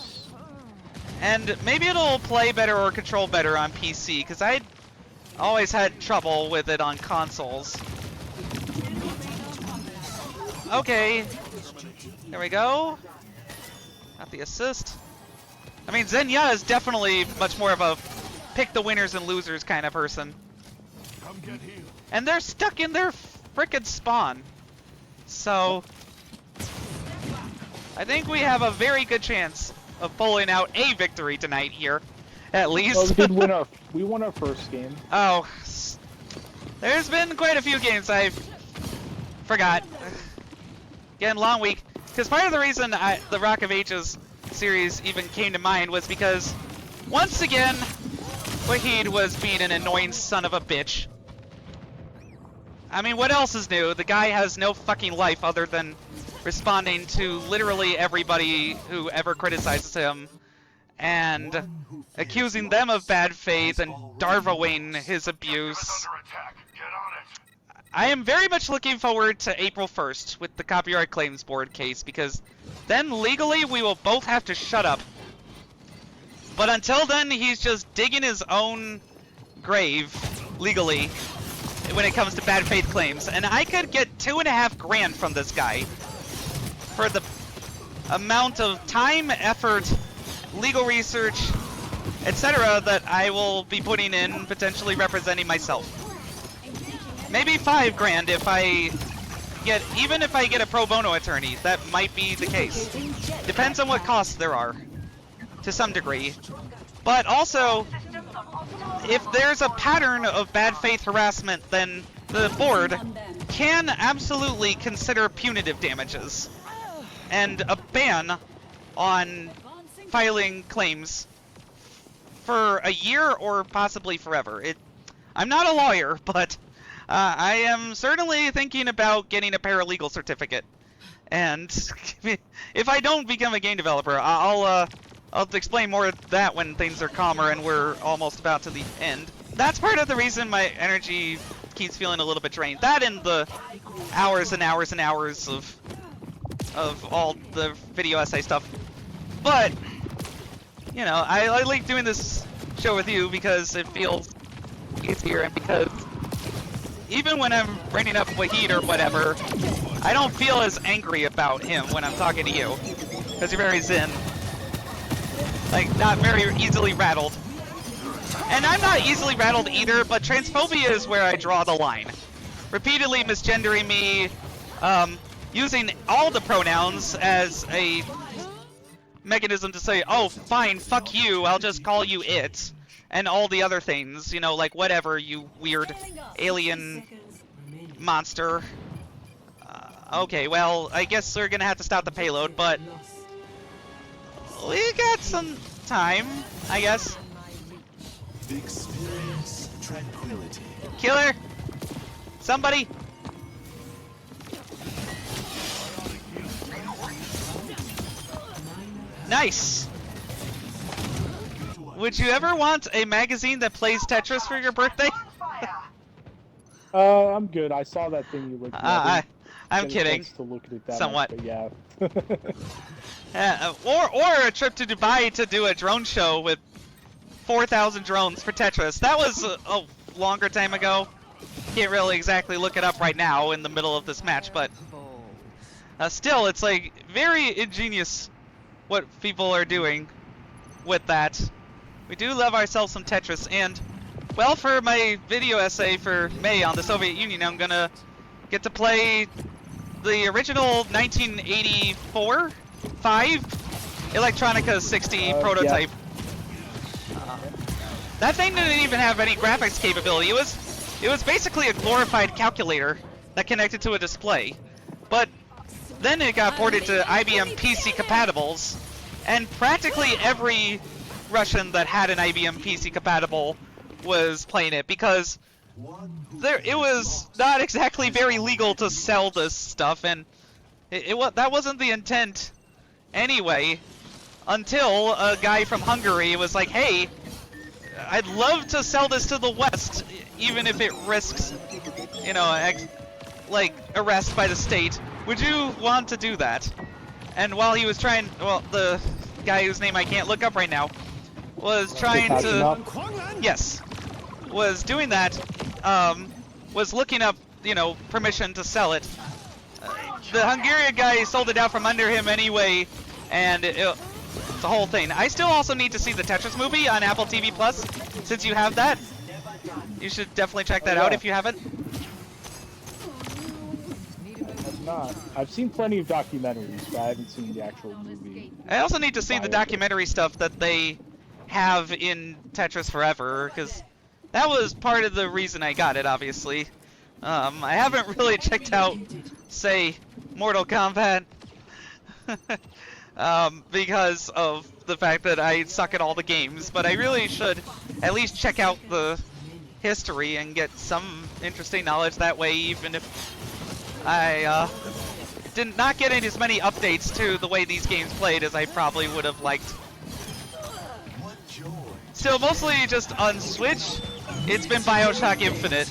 And maybe it'll play better or control better on PC, because I always had trouble with it on consoles. Okay, there we go. Got the assist. I mean, Xenia is definitely much more of a pick the winners and losers kind of person. And they're stuck in their frickin' spawn. So, I think we have a very good chance of pulling out a victory tonight here, at least. Well, we did win we won our first game. Oh, there's been quite a few games I forgot. Again, long week. Because part of the reason the Rockofages series even came to mind was because, once again, Wahid was being an annoying son of a bitch. I mean, what else is new? The guy has no fucking life other than responding to literally everybody who ever criticizes him and accusing them of bad faith and darvoing his abuse. I am very much looking forward to April 1st with the Copyright Claims Board case, because then legally we will both have to shut up. But until then, he's just digging his own grave legally when it comes to bad faith claims. And I could get $2.5 grand from this guy for the amount of time, effort, legal research, etc. that I will be putting in, potentially representing myself. Maybe $5 grand if I get, even if I get a pro bono attorney, that might be the case. Depends on what costs there are, to some degree. But also, if there's a pattern of bad faith harassment, then the board can absolutely consider punitive damages and a ban on filing claims for a year or possibly forever. I'm not a lawyer, but I am certainly thinking about getting a paralegal certificate. And if I don't become a game developer, I'll explain more of that when things are calmer and we're almost about to the end. That's part of the reason my energy keeps feeling a little bit drained. That and the hours and hours and hours of all the video essay stuff. But, you know, I like doing this show with you because it feels easier, and because even when I'm bringing up Wahid or whatever, I don't feel as angry about him when I'm talking to you, because you're very zen. Like, not very easily rattled. And I'm not easily rattled either, but transphobia is where I draw the line. Repeatedly misgendering me, using all the pronouns as a mechanism to say, oh, fine, fuck you, I'll just call you it. And all the other things, you know, like whatever, you weird alien monster. Okay, well, I guess we're gonna have to stop the payload, but we got some time, I guess. Experience tranquility. Killer! Somebody! Nice! Would you ever want a magazine that plays Tetris for your birthday? I'm good. I saw that thing you looked at. I'm kidding. To look at that somewhat. Much, yeah. Or a trip to Dubai to do a drone show with 4,000 drones for Tetris. That was a longer time ago. Can't really exactly look it up right now in the middle of this match, but still, it's like very ingenious what people are doing with that. We do love ourselves some Tetris, and well, for my video essay for May on the Soviet Union, I'm gonna get to play the original 1984 5 Electronica 60 prototype. Yeah. That thing didn't even have any graphics capability. It was basically a glorified calculator that connected to a display. But then it got ported to IBM PC compatibles, and practically every Russian that had an IBM PC compatible was playing it, because it was not exactly very legal to sell this stuff, and that wasn't the intent anyway, until a guy from Hungary was like, hey, I'd love to sell this to the West, even if it risks, you know, like arrest by the state. Would you want to do that? And while he was trying, well, the guy whose name I can't look up right now was trying to, yes, was doing that, was looking up, you know, permission to sell it. The Hungarian guy sold it out from under him anyway, and it's a whole thing. I still also need to see the Tetris movie on Apple TV Plus. Since you have that, you should definitely check that out if you haven't. I've not. I've seen plenty of documentaries, but I haven't seen the actual movie. I also need to see the documentary stuff that they have in Tetris Forever, because that was part of the reason I got it, obviously. I haven't really checked out, say, Mortal Kombat, because of the fact that I suck at all the games, but I really should at least check out the history and get some interesting knowledge that way, even if I did not get as many updates to the way these games played as I probably would have liked. Still, mostly just on Switch, it's been BioShock Infinite.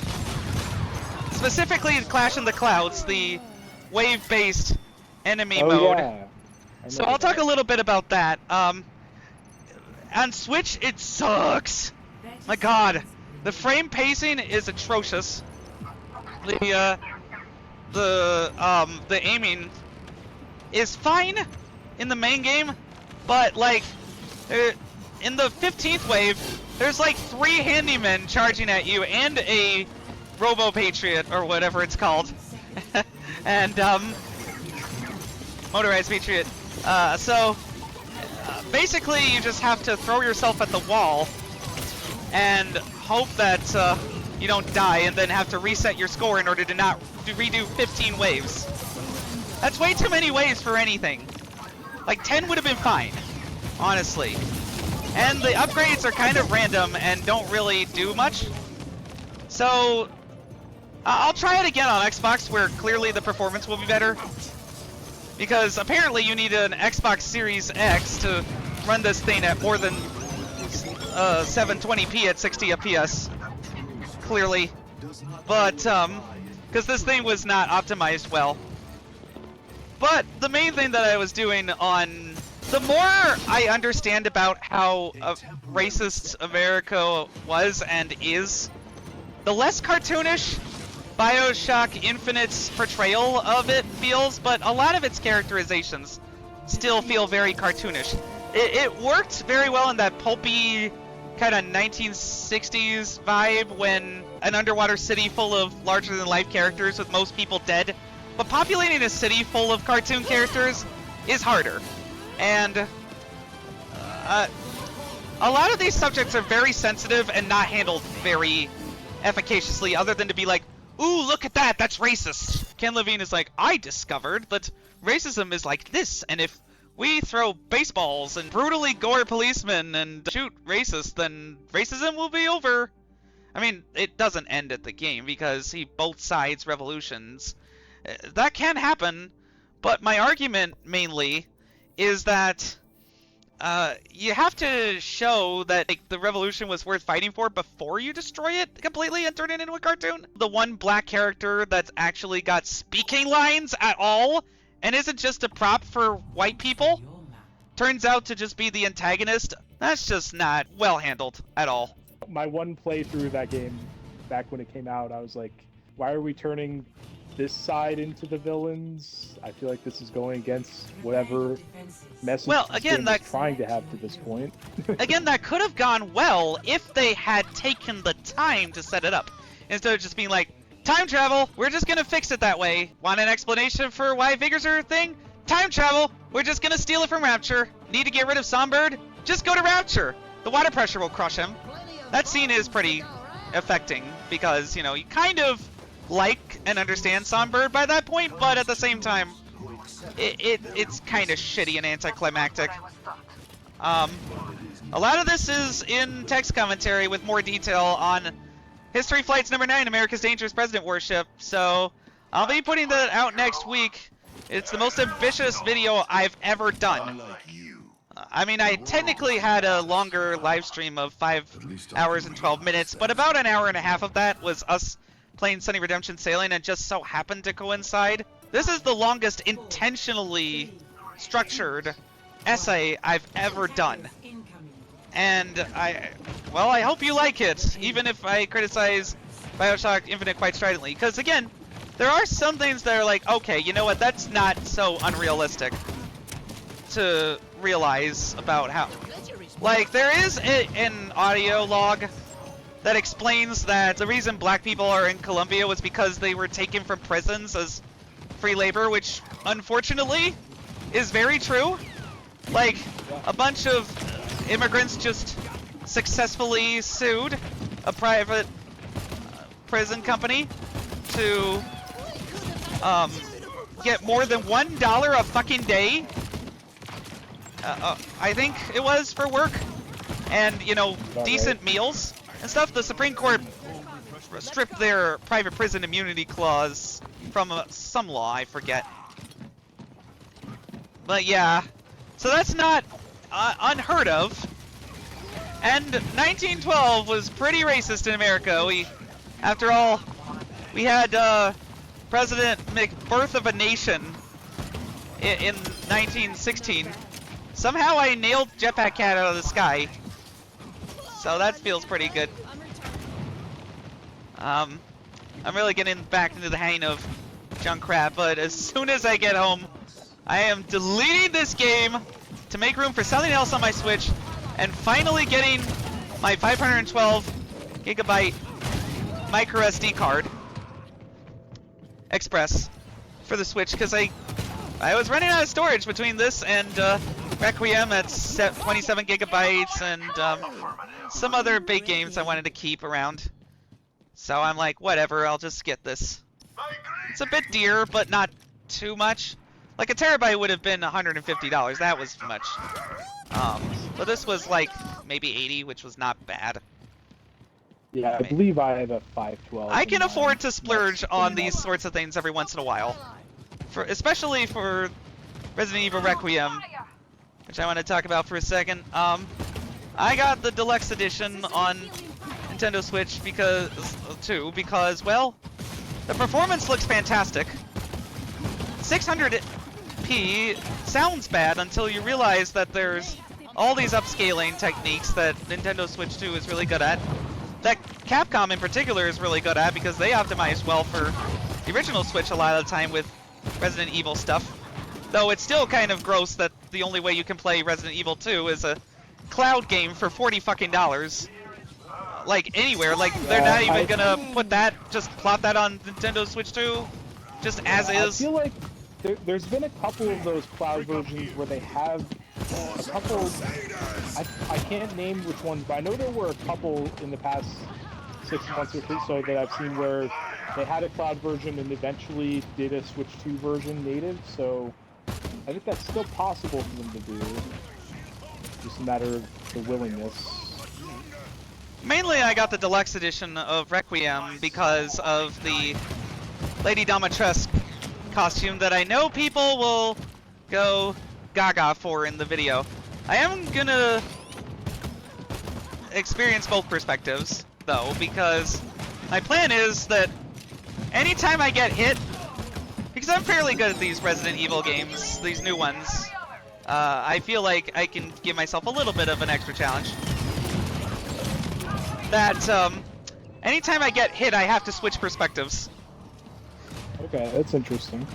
Specifically Clash in the Clouds, the wave-based enemy mode. Yeah. So I'll talk a little bit about that. On Switch, it sucks. My God, the frame pacing is atrocious. The aiming is fine in the main game, but like in the 15th wave, there's like 3 handymen charging at you and a Robo Patriot or whatever it's called, and motorized Patriot. So basically, you just have to throw yourself at the wall and hope that you don't die, and then have to reset your score in order to not redo 15 waves. That's way too many waves for anything. Like 10 would have been fine, honestly. And the upgrades are kind of random and don't really do much. So I'll try it again on Xbox, where clearly the performance will be better. Because apparently you need an Xbox Series X to run this thing at more than 720p at 60 FPS. Clearly. But, because this thing was not optimized well. But the main thing that I was doing on... The more I understand about how racist America was and is, the less cartoonish BioShock Infinite's portrayal of it feels, but a lot of its characterizations still feel very cartoonish. It worked very well in that pulpy kind of 1960s vibe when an underwater city full of larger-than-life characters with most people dead. But populating a city full of cartoon characters is harder. And a lot of these subjects are very sensitive and not handled very efficaciously, other than to be like, ooh, look at that, that's racist. Ken Levine is like, I discovered that racism is like this, and if we throw baseballs and brutally gore policemen and shoot racists, then racism will be over. I mean, it doesn't end at the game, because he both sides revolutions. That can happen, but my argument, mainly, is that you have to show that like, the revolution was worth fighting for before you destroy it completely and turn it into a cartoon. The one black character that's actually got speaking lines at all and isn't just a prop for white people turns out to just be the antagonist. That's just not well handled at all. My one playthrough of that game, back when it came out, I was like, why are we turning this side into the villains? I feel like this is going against whatever message this game is trying to have to this point. Again, that could have gone well if they had taken the time to set it up. Instead of just being like, time travel, we're just gonna fix it that way. Want an explanation for why Vigors are a thing? Time travel, we're just gonna steal it from Rapture. Need to get rid of Songbird? Just go to Rapture. The water pressure will crush him. That scene is pretty affecting because, you know, you kind of like and understand Songbird by that point, but at the same time, it's kind of shitty and anticlimactic. A lot of this is in text commentary with more detail on History Flights number 9, America's Dangerous President Worship, so I'll be putting that out next week. It's the most ambitious video I've ever done. I mean, I technically had a longer live stream of 5 hours and 12 minutes, but about an hour and a half of that was us playing SunnyRedemption Sailing, and just so happened to coincide. This is the longest intentionally structured essay I've ever done. And I hope you like it, even if I criticize BioShock Infinite quite stridently. Because again, there are some things that are like, okay, you know what, that's not so unrealistic to realize about how... Like, there is an audio log that explains that the reason black people are in Colombia was because they were taken from prisons as free labor, which unfortunately is very true. Like, a bunch of immigrants just successfully sued a private prison company to get more than $1 a fucking day. I think it was for work, and you know, decent meals and stuff. The Supreme Court stripped their private prison immunity clause from some law, I forget. But yeah, so that's not unheard of. And 1912 was pretty racist in America. After all, we had President Birth of a Nation in 1916. Somehow I nailed Jetpack Cat out of the sky, so that feels pretty good. I'm really getting back into the hang of Junkrat, but as soon as I get home, I am deleting this game to make room for something else on my Switch, and finally getting my 512 gigabyte micro SD card express for the Switch, because I was running out of storage between this and Requiem at 27 gigabytes and some other big games I wanted to keep around. So I'm like, whatever, I'll just get this. It's a bit dear, but not too much. Like a terabyte would have been $150. That was much. But this was like maybe 80, which was not bad. Yeah, I believe I have a 512. I can afford to splurge on these sorts of things every once in a while, especially for Resident Evil Requiem, which I want to talk about for a second. I got the deluxe edition on Nintendo Switch because well, the performance looks fantastic. 600p sounds bad until you realize that there's all these upscaling techniques that Nintendo Switch 2 is really good at, that Capcom in particular is really good at, because they optimize well for the original Switch a lot of the time with Resident Evil stuff. Though it's still kind of gross that the only way you can play Resident Evil 2 is a cloud game for $40 fucking. Like anywhere, like they're not even gonna put that, just plop that on Nintendo Switch 2, just as is. I feel like there's been a couple of those cloud versions where they have a couple, I can't name which ones, but I know there were a couple in the past 6 months or so that I've seen where they had a cloud version and eventually did a Switch 2 version native, so I think that's still possible for them to do. Just a matter of the willingness. Mainly I got the deluxe edition of Requiem because of the Lady Domitresque costume that I know people will go gaga for in the video. I am gonna experience both perspectives though, because my plan is that anytime I get hit, because I'm fairly good at these Resident Evil games, these new ones, I feel like I can give myself a little bit of an extra challenge. That anytime I get hit, I have to switch perspectives. Okay, that's interesting.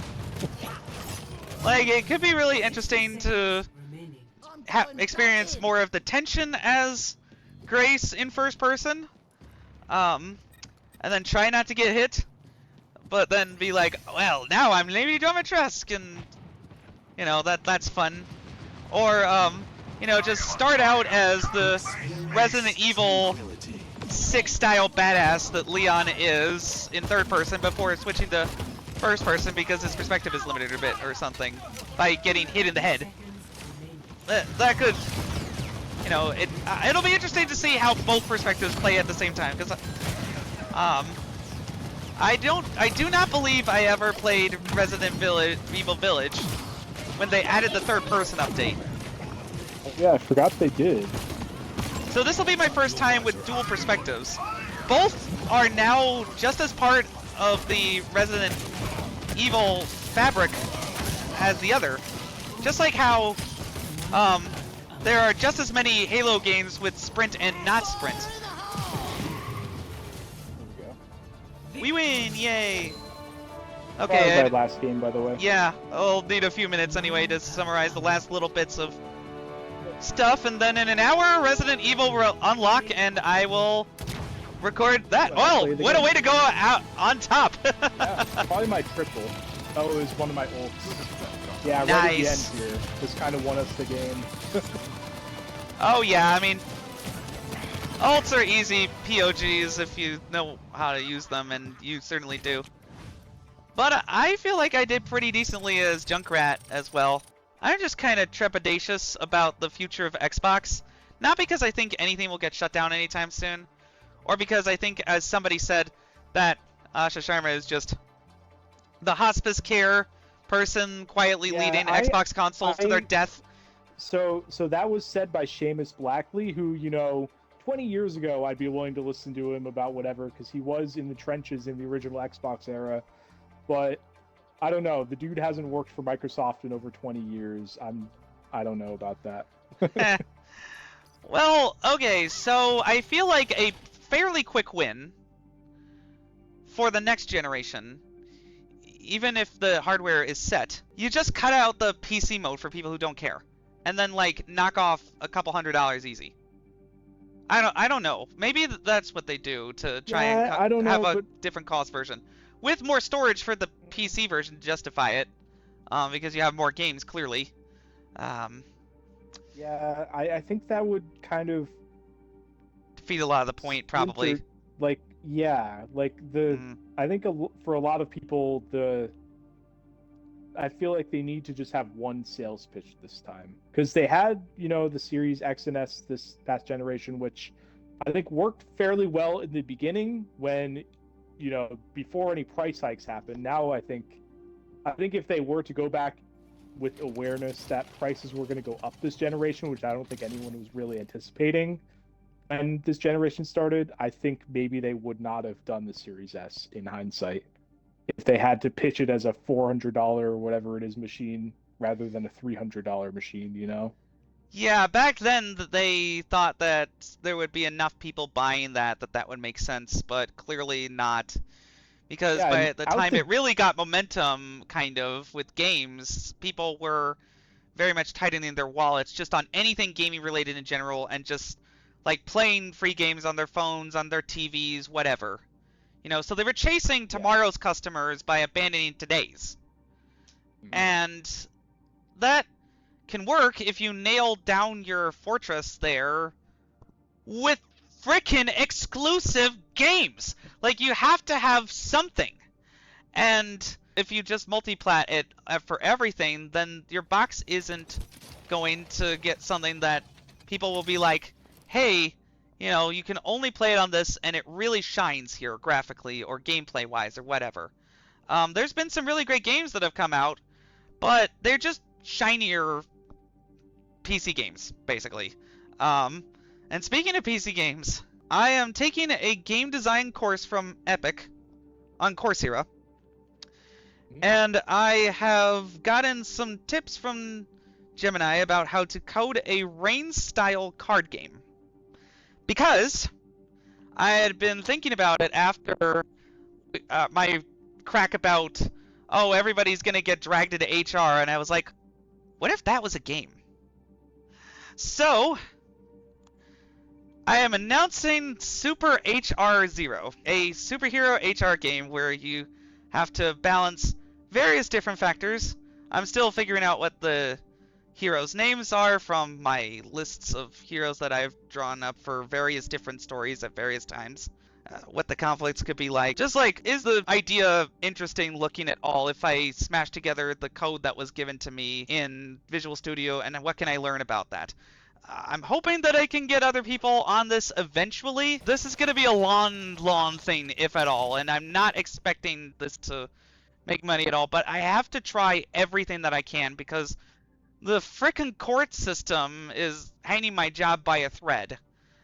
Like, it could be really interesting to experience more of the tension as Grace in first person, and then try not to get hit, but then be like, well, now I'm Lady Domitresque, and you know, that's fun. Or you know, just start out as the Resident Evil 6 style badass that Leon is in third person before switching to first person because his perspective is limited a bit or something by getting hit in the head. That could, you know, it'll be interesting to see how both perspectives play at the same time, because I do not believe I ever played Resident Evil Village when they added the third person update. Yeah, I forgot they did. So this will be my first time with dual perspectives. Both are now just as part of the Resident Evil fabric as the other. Just like how there are just as many Halo games with sprint and not sprint. There we go. We win! Yay! That Okay. was our last game, by the way. Yeah, I'll need a few minutes anyway to summarize the last little bits of stuff, and then in an hour, Resident Evil will unlock, and I will record that. Well, Oh, what a way to go out on top! Yeah, probably my triple. That was one of my ults. Yeah, right at the end here. Just kind of won us the game. Oh yeah, I mean, ults are easy POGs if you know how to use them, and you certainly do. But I feel like I did pretty decently as Junkrat as well. I'm just kind of trepidatious about the future of Xbox. Not because I think anything will get shut down anytime soon, or because I think, as somebody said, that Asha Sharma is just the hospice care person quietly leading Xbox consoles to their death. So that was said by Seamus Blackley, who, 20 years ago I'd be willing to listen to him about whatever, because he was in the trenches in the original Xbox era. But I don't know. The dude hasn't worked for Microsoft in over 20 years. I don't know about that. Well, okay, so I feel like a fairly quick win for the next generation, even if the hardware is set. You just cut out the PC mode for people who don't care, and then like knock off a couple $100 easy. I don't know. Maybe that's what they do to try and have a different cost version. With more storage for the PC version to justify it, because you have more games, clearly. Yeah, I think that would kind of defeat a lot of the point, probably. I think for a lot of people, I feel like they need to just have one sales pitch this time. Because they had, the Series X and S this past generation, which I think worked fairly well in the beginning when, before any price hikes happened. Now I think if they were to go back with awareness that prices were going to go up this generation, which I don't think anyone was really anticipating when this generation started, I think maybe they would not have done the Series S in hindsight if they had to pitch it as a $400 or whatever it is machine rather than a $300 machine, Yeah, back then they thought that there would be enough people buying that would make sense, but clearly not. Because by the time it really got momentum, kind of, with games, people were very much tightening their wallets just on anything gaming related in general, and just like playing free games on their phones, on their TVs, whatever. So they were chasing tomorrow's customers by abandoning today's. Mm-hmm. And that can work if you nail down your fortress there with frickin' exclusive games. Like, you have to have something. And if you just multiplat it for everything, then your box isn't going to get something that people will be like, hey, you can only play it on this, and it really shines here graphically or gameplay-wise or whatever. There's been some really great games that have come out, but they're just shinier PC games, basically. And speaking of PC games, I am taking a game design course from Epic on Coursera, and I have gotten some tips from Gemini about how to code a Reign-style card game. Because I had been thinking about it after my crack about, oh, everybody's going to get dragged into HR, and I was like, what if that was a game? So, I am announcing Super HR 0, a superhero HR game where you have to balance various different factors. I'm still figuring out what the heroes' names are from my lists of heroes that I've drawn up for various different stories at various times. What the conflicts could be like. Just like, is the idea interesting looking at all if I smash together the code that was given to me in Visual Studio, and what can I learn about that? I'm hoping that I can get other people on this eventually. This is going to be a long thing, if at all, and I'm not expecting this to make money at all, but I have to try everything that I can because the frickin' court system is hanging my job by a thread.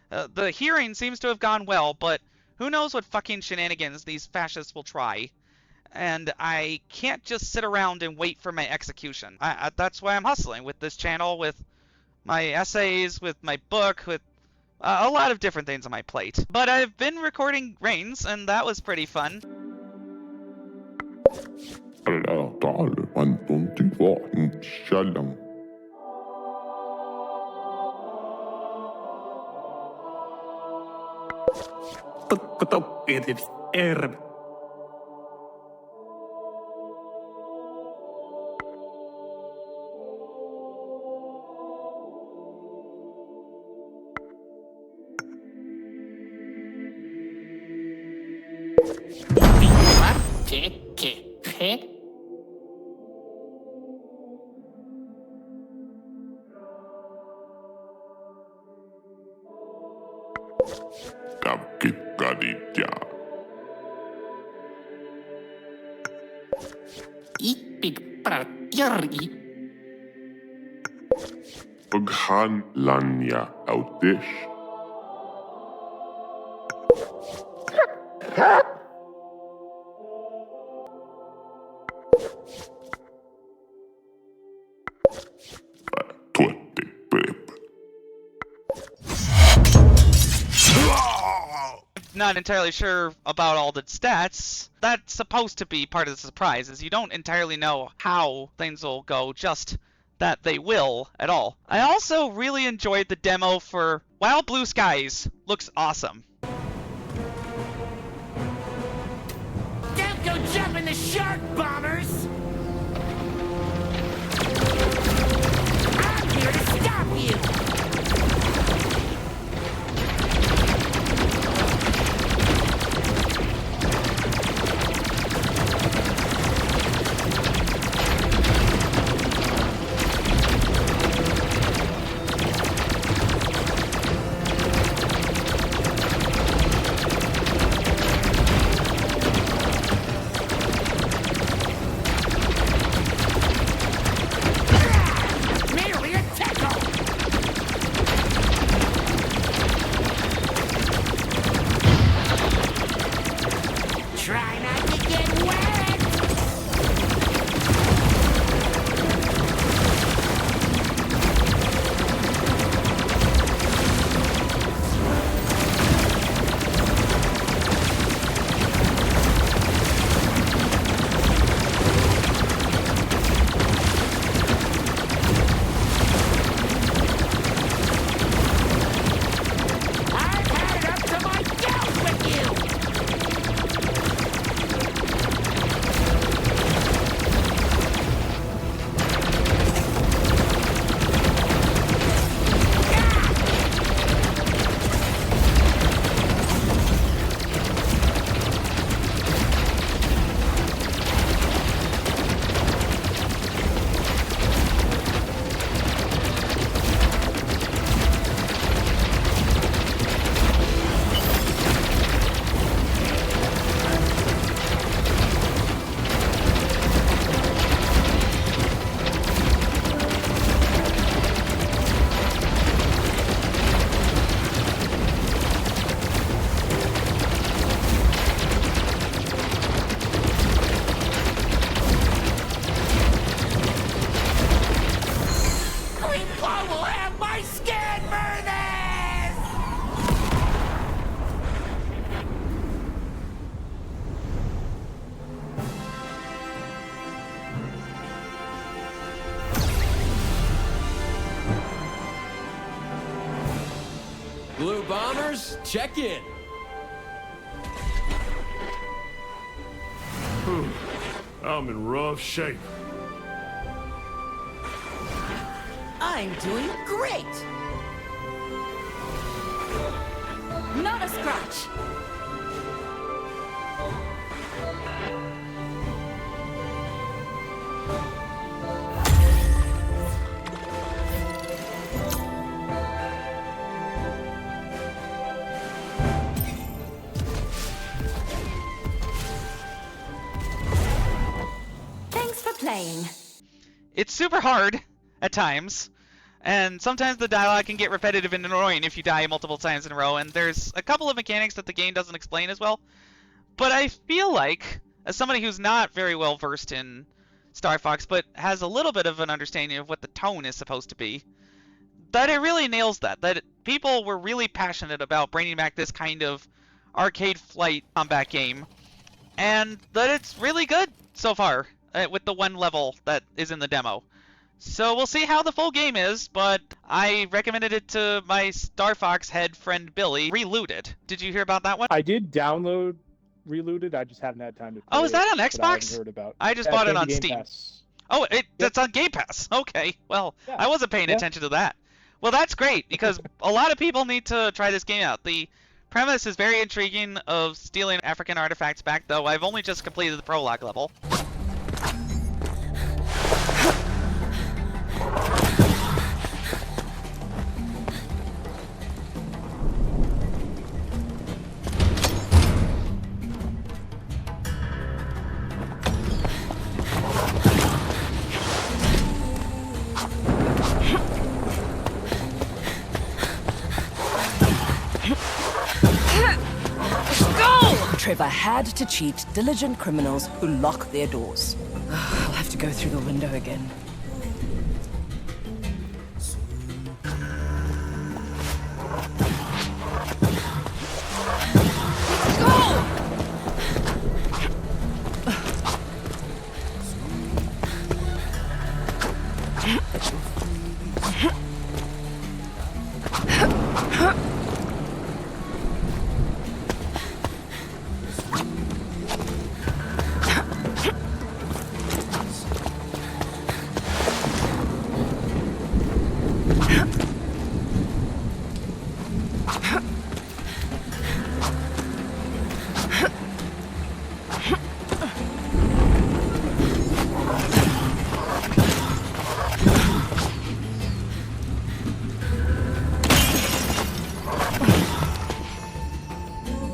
The hearing seems to have gone well, but who knows what fucking shenanigans these fascists will try. and I can't just sit around and wait for my execution. That's why I'm hustling with this channel, with my essays, with my book, with a lot of different things on my plate. But I've been recording Reigns, and that was pretty fun. Paghan lanya autish. Not entirely sure about all the stats. That's supposed to be part of the surprise, is you don't entirely know how things will go, just that they will at all. I also really enjoyed the demo for Wild Blue Skies. Looks awesome. Don't go jumping the shark, bombers! I'm here to stop you! Blue Bombers, check in. I'm in rough shape. I'm doing great! Not a scratch! Thanks for playing. It's super hard at times, and sometimes the dialogue can get repetitive and annoying if you die multiple times in a row, and there's a couple of mechanics that the game doesn't explain as well. But I feel like as somebody who's not very well versed in Star Fox, but has a little bit of an understanding of what the tone is supposed to be, that it really nails that. That people were really passionate about bringing back this kind of arcade flight combat game, and that it's really good so far with the one level that is in the demo. So we'll see how the full game is, but I recommended it to my Star Fox head friend Billy. Relooted. Did you hear about that one? I did download Relooted. I just haven't had time to play Oh, is that on it, but I haven't Xbox? heard about. I just Yeah, bought it's it on on Game Steam. Pass. Oh, Yep. it's on Game Pass. Okay, well, Yeah. I wasn't paying Yeah. attention to that. Well, that's great, because a lot of people need to try this game out. The premise is very intriguing of stealing African artifacts back, though I've only just completed the prologue level. Trevor had to cheat diligent criminals who lock their doors. I'll have to go through the window again.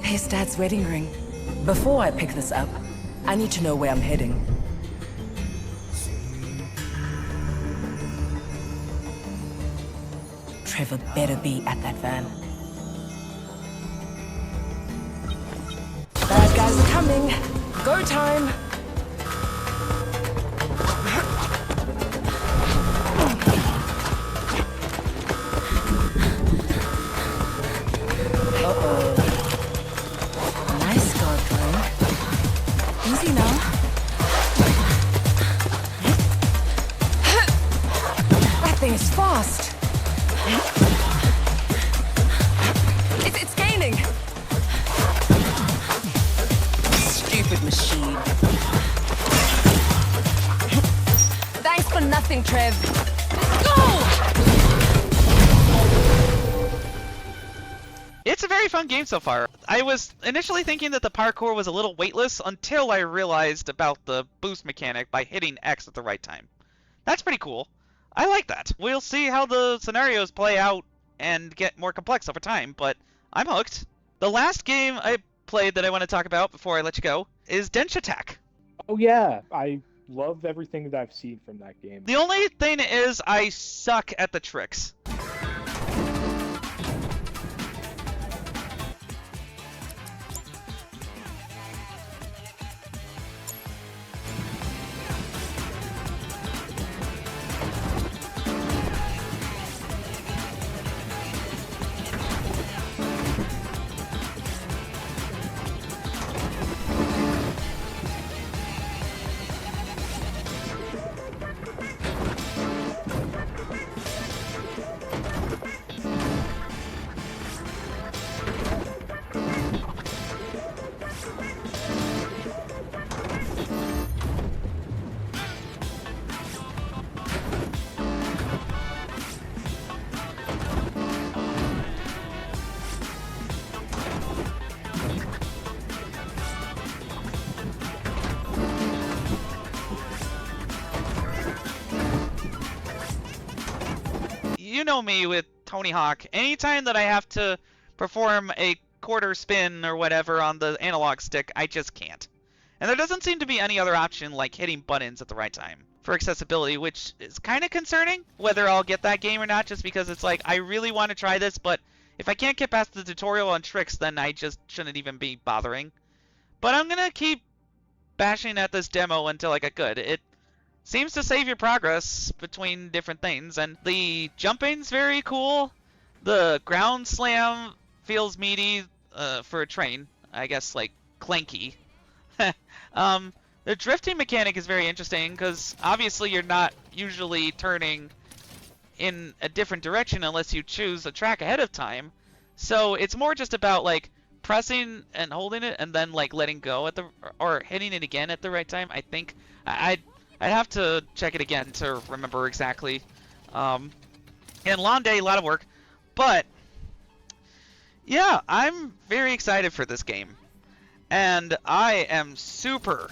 Here's Dad's wedding ring. Before I pick this up, I need to know where I'm heading. Trevor better be at that van. Bad guys are coming. Go time. Uh-oh. Nice guard going. Easy now. That thing is fast. It's gaining. Stupid machine. Thanks for nothing, Trev. Let's go! It's a very fun game so far. I was initially thinking that the parkour was a little weightless until I realized about the boost mechanic by hitting X at the right time. That's pretty cool. I like that. We'll see how the scenarios play out and get more complex over time, but I'm hooked. The last game I played that I want to talk about before I let you go is Dench Attack. Oh yeah, I love everything that I've seen from that game. The only thing is I suck at the tricks. You know me with Tony Hawk. Anytime that I have to perform a quarter spin or whatever on the analog stick, I just can't. And there doesn't seem to be any other option like hitting buttons at the right time for accessibility, which is kind of concerning whether I'll get that game or not, just because it's like, I really want to try this, but if I can't get past the tutorial on tricks, then I just shouldn't even be bothering. But I'm going to keep bashing at this demo until I got good. It seems to save your progress between different things, and the jumping's very cool. The ground slam feels meaty for a train. I guess, like, clanky. The drifting mechanic is very interesting, because obviously you're not usually turning in a different direction unless you choose a track ahead of time. So it's more just about, like, pressing and holding it and then, like, letting go at the, or hitting it again at the right time. I think I'd have to check it again to remember exactly. And long day, a lot of work, but yeah, I'm very excited for this game, and I am super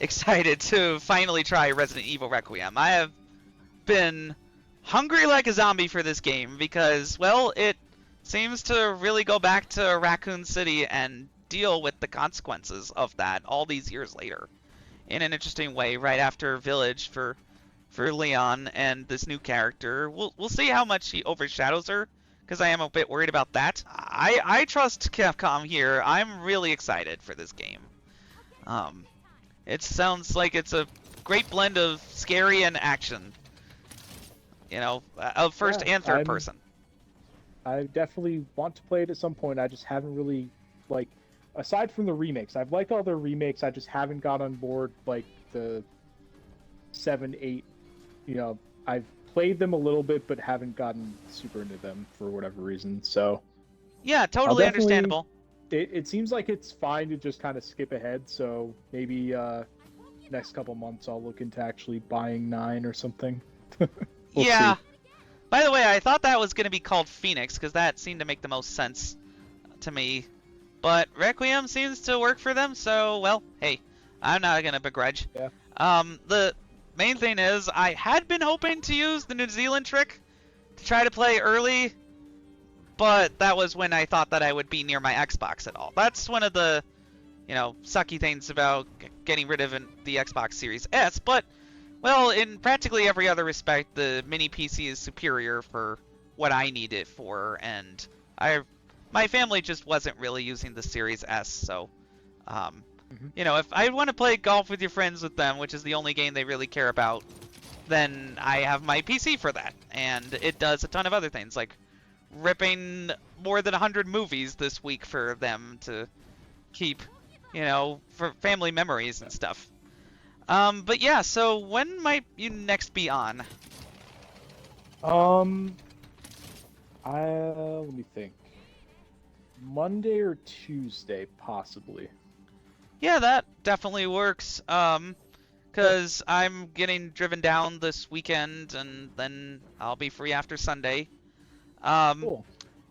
excited to finally try Resident Evil Requiem. I have been hungry like a zombie for this game because, well, it seems to really go back to Raccoon City and deal with the consequences of that all these years later in an interesting way, right after Village for Leon and this new character. We'll see how much he overshadows her, because I am a bit worried about that. I trust Capcom here. I'm really excited for this game. It sounds like it's a great blend of scary and action. You know, of first and third person. I definitely want to play it at some point. I just haven't really, like, aside from the remakes, I've liked all their remakes. I just haven't got on board, like, the 7, 8, you know, I've played them a little bit, but haven't gotten super into them for whatever reason, so... Yeah, totally understandable. It seems like it's fine to just kind of skip ahead, so maybe next couple months I'll look into actually buying 9 or something. We'll yeah. see. By the way, I thought that was going to be called Phoenix, because that seemed to make the most sense to me. But Requiem seems to work for them, so, well, hey, I'm not going to begrudge. Yeah. The main thing is, I had been hoping to use the New Zealand trick to try to play early, but that was when I thought that I would be near my Xbox at all. That's one of the, you know, sucky things about getting rid of the Xbox Series S, but... well, in practically every other respect, the mini PC is superior for what I need it for, and my family just wasn't really using the Series S, so, you know, if I want to play golf with your friends with them, which is the only game they really care about, then I have my PC for that, and it does a ton of other things, like ripping more than 100 movies this week for them to keep, you know, for family memories and stuff. But yeah, so when might you next be on? Let me think. Monday or Tuesday, possibly. Yeah, that definitely works. Cause I'm getting driven down this weekend, and then I'll be free after Sunday. Cool.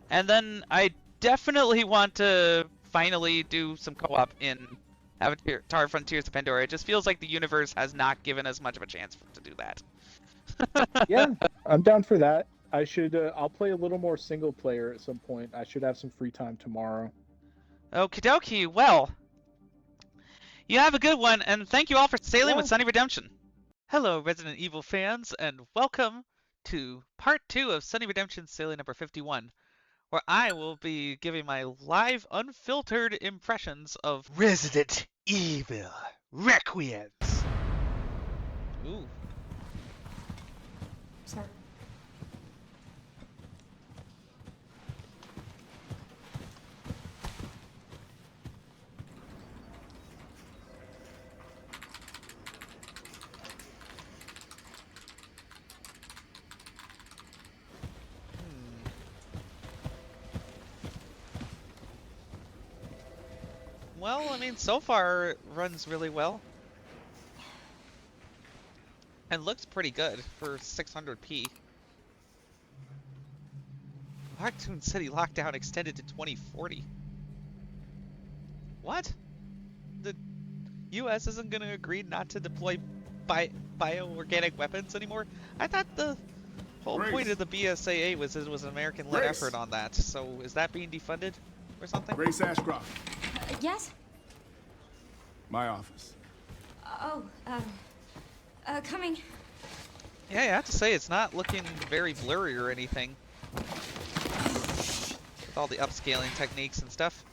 And then I definitely want to finally do some co-op in Avatar Frontiers of Pandora. It just feels like the universe has not given us much of a chance to do that. Yeah, I'm down for that. I should. I'll play a little more single player at some point. I should have some free time tomorrow. Okie dokie. Well, you have a good one, and thank you all for sailing with Sunny Redemption. Hello, Resident Evil fans, and welcome to part 2 of Sunny Redemption Sailing number 51. Where I will be giving my live, unfiltered impressions of Resident Evil Requiem. Ooh. Sir. Well, I mean, so far it runs really well. And looks pretty good for 600p. Raccoon City lockdown extended to 2040. What? The US isn't going to agree not to deploy bioorganic weapons anymore? I thought the whole point of the BSAA was it was an American-led effort on that. So is that being defunded or something? Grace Ashcroft. Yes? My office. Oh, coming. Yeah, I have to say, it's not looking very blurry or anything. With all the upscaling techniques and stuff.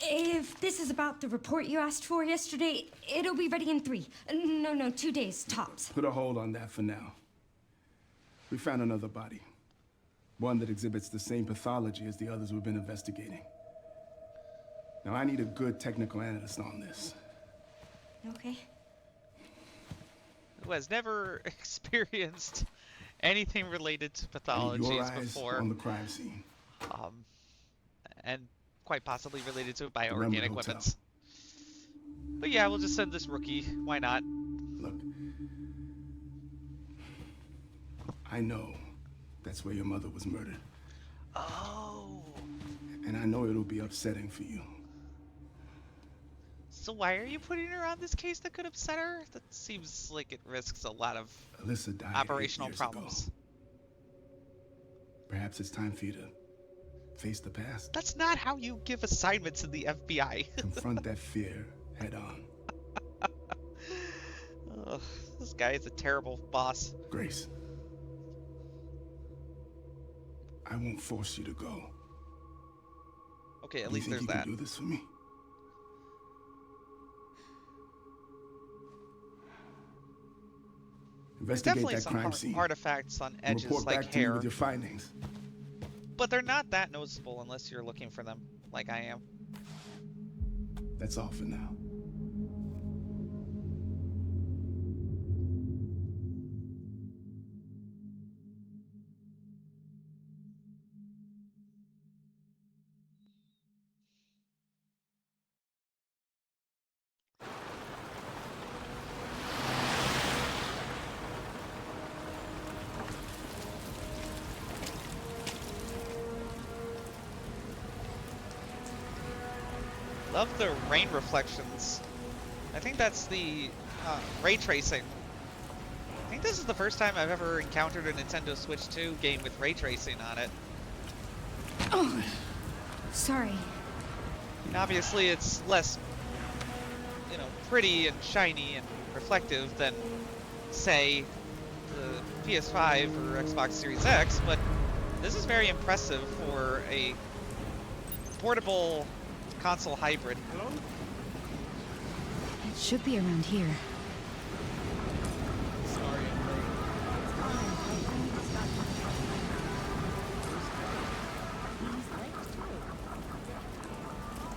If this is about the report you asked for yesterday, it'll be ready in 3. No, 2 days, tops. Put a hold on that for now. We found another body. One that exhibits the same pathology as the others we've been investigating. Now, I need a good technical analyst on this. Okay. Who has never experienced anything related to I need your pathologies eyes before, on the crime scene. and quite possibly related to Remember bioorganic the hotel. weapons. But yeah, we'll just send this rookie. Why not? Look, I know that's where your mother was murdered. Oh. And I know it'll be upsetting for you. So why are you putting her on this case that could upset her? That seems like it risks a lot of Alyssa died 8 operational years problems. ago. Perhaps it's time for you to face the past. That's not how you give assignments in the FBI. Confront that fear head on. Ugh, this guy is a terrible boss. Grace, I won't force you to go. Okay, at You least think there's you that. can do this for me? Investigate Definitely that some crime scene. artifacts on And edges report like back to me hair, with your findings. but they're not that noticeable unless you're looking for them, like I am. That's all for now. Love the rain reflections. I think that's the ray tracing. I think this is the first time I've ever encountered a Nintendo Switch 2 game with ray tracing on it. Oh, sorry. And obviously it's less, pretty and shiny and reflective than, say, the PS5 or Xbox Series X, but this is very impressive for a portable console hybrid. It should be around here.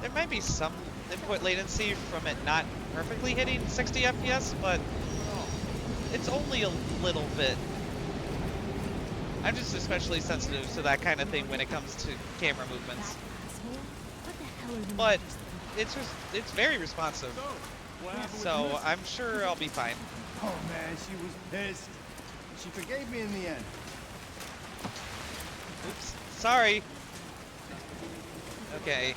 There might be some input latency from it not perfectly hitting 60 FPS, but it's only a little bit. I'm just especially sensitive to that kind of thing when it comes to camera movements. But it's very responsive, so I'm sure I'll be fine. Oh man, she was pissed. She forgave me in the end. Oops, sorry. Okay,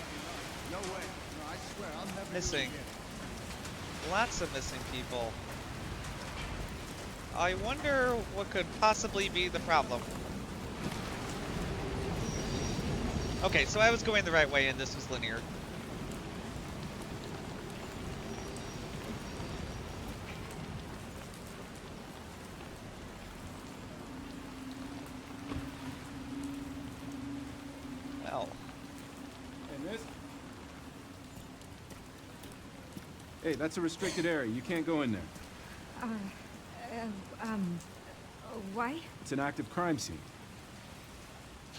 No way. No, I swear, I'll never do it missing. again. Lots of missing people. I wonder what could possibly be the problem. Okay, so I was going the right way and this was linear. Well, Hey, miss? Hey, that's a restricted area. You can't go in there. Why? It's an active crime scene.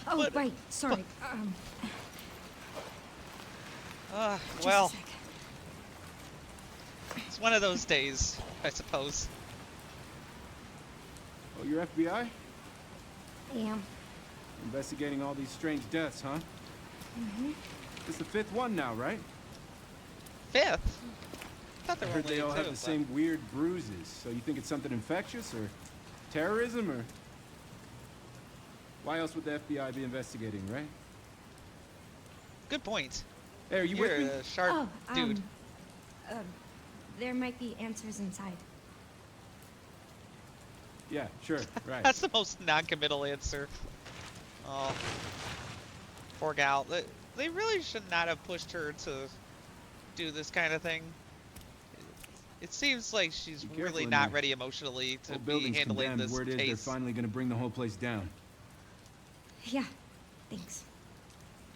Oh, But- right, sorry. Just a well, sec. it's one of those days, I suppose. Oh, you're FBI? I am. Investigating all these strange deaths, huh? Mm-hmm. It's the 5th one now, right? 5th? I thought I there were heard only they all two, have the but- same weird bruises. So you think it's something infectious or terrorism or... Why else would the FBI be investigating, right? Good point. Hey, are you You're with me? a sharp Oh, dude. There might be answers inside. Yeah, sure, right. That's the most non-committal answer. Oh, poor gal. They really should not have pushed her to do this kind of thing. It seems like she's Be careful really in not there. ready emotionally to Whole be building's handling condemned. this Word is they're case. finally gonna bring the whole place down. Yeah, thanks.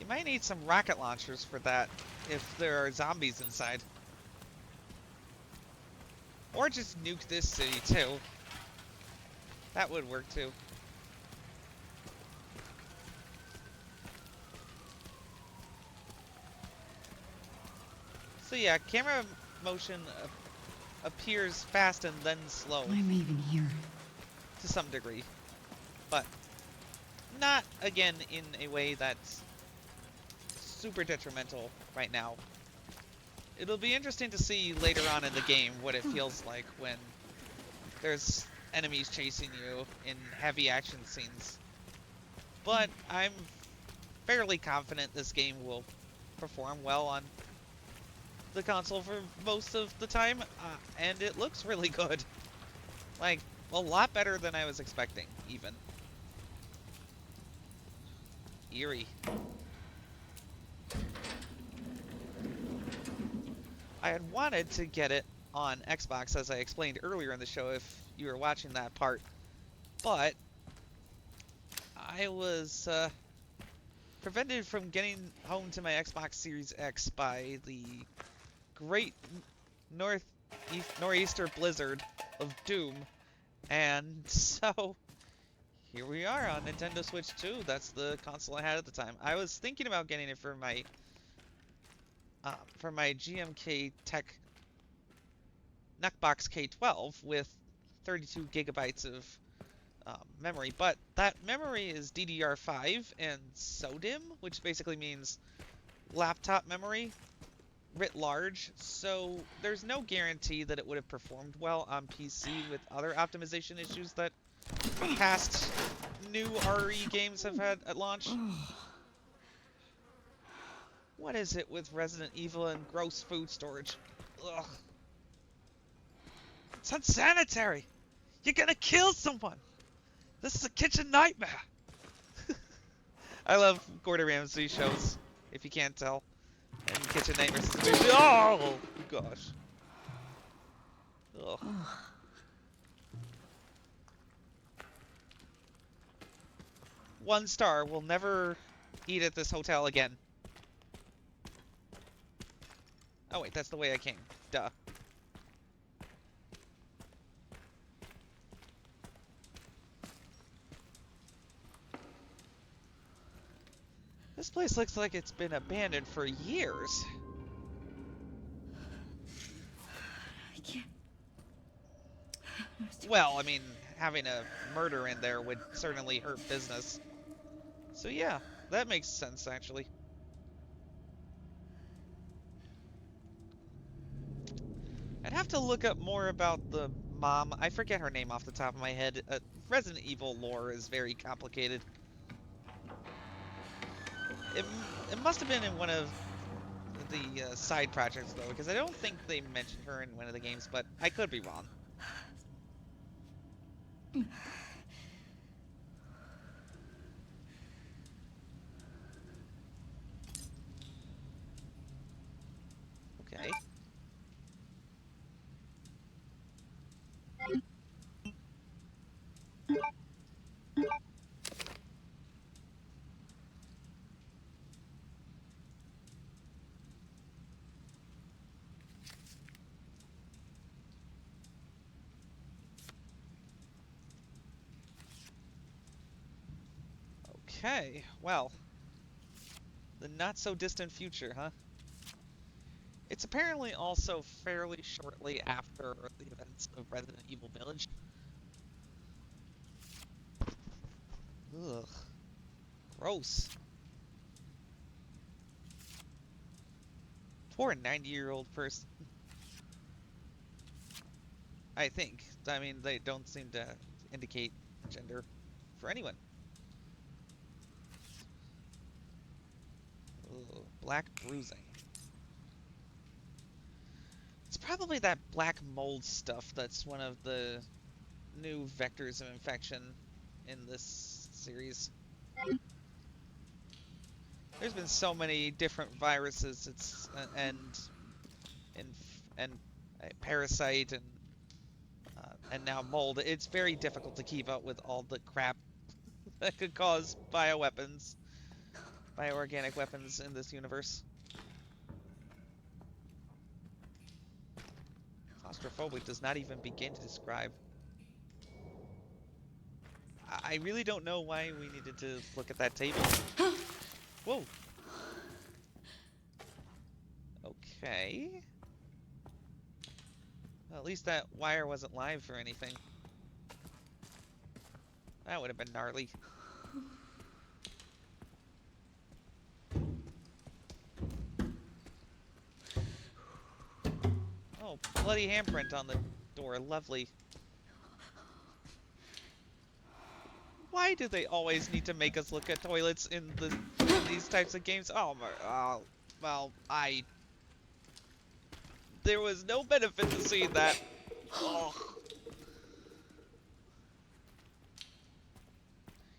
You might need some rocket launchers for that if there are zombies inside. Or just nuke this city too. That would work too. So yeah, camera motion appears fast and then slow. I'm even here. To some degree. But not, again, in a way that's super detrimental right now. It'll be interesting to see later on in the game what it feels like when there's enemies chasing you in heavy action scenes. But I'm fairly confident this game will perform well on the console for most of the time, and it looks really good. Like, a lot better than I was expecting, even. Eerie. I had wanted to get it on Xbox, as I explained earlier in the show, if you were watching that part, but I was prevented from getting home to my Xbox Series X by the great noreaster blizzard of doom, and so here we are on Nintendo Switch 2. That's the console I had at the time. I was thinking about getting it for my GMK Tech Neckbox K12 with 32 gigabytes of memory, but that memory is DDR5 and SODIMM, which basically means laptop memory writ large, so there's no guarantee that it would have performed well on PC with other optimization issues that past new RE games have had at launch. What is it with Resident Evil and gross food storage? Ugh. It's unsanitary! You're gonna kill someone! This is a kitchen nightmare! I love Gordon Ramsay shows, if you can't tell. And Kitchen Nightmares is a big... Oh! Gosh. Ugh. One star. We'll never eat at this hotel again. Oh wait, that's the way I came. Duh. This place looks like it's been abandoned for years. I can't. Well, I mean, having a murder in there would certainly hurt business. So yeah, that makes sense, actually. I'd have to look up more about the mom. I forget her name off the top of my head. Resident Evil lore is very complicated. It must have been in one of the side projects, though, because I don't think they mentioned her in one of the games, but I could be wrong. Okay. Okay, well, the not-so-distant future, huh? It's apparently also fairly shortly after the events of Resident Evil Village. Ugh. Gross. Poor 90-year-old person. I think. I mean, they don't seem to indicate gender for anyone. Ugh, black bruising. It's probably that black mold stuff that's one of the new vectors of infection in this series. There's been so many different viruses, and parasite and now mold. It's very difficult to keep up with all the crap that could cause bioweapons, bioorganic weapons in this universe. Claustrophobic does not even begin to describe. I really don't know why we needed to look at that table. Whoa. Okay. Well, at least that wire wasn't live or anything. That would have been gnarly. Oh, bloody handprint on the door. Lovely. Why do they always need to make us look at toilets in these types of games? Oh my, well, there was no benefit to seeing that. Ugh.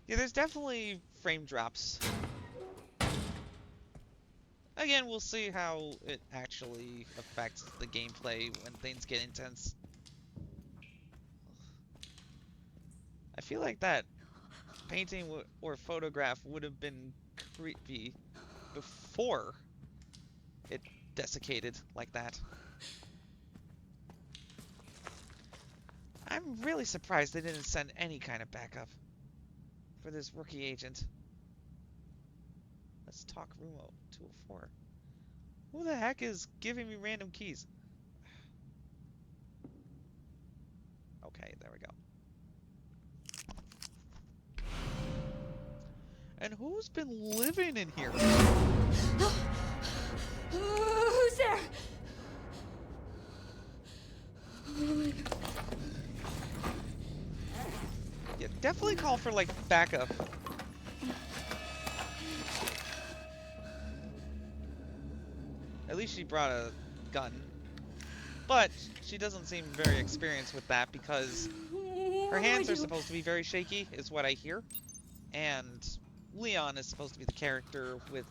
Yeah, there's definitely frame drops. Again, we'll see how it actually affects the gameplay when things get intense. I feel like that painting or photograph would have been creepy before it desiccated like that. I'm really surprised they didn't send any kind of backup for this rookie agent. Let's talk room 204. Who the heck is giving me random keys? Okay, there we go. And who's been living in here? Who's there? Yeah, definitely call for, like, backup. At least she brought a gun. But she doesn't seem very experienced with that because her hands are supposed to be very shaky, is what I hear. And Leon is supposed to be the character with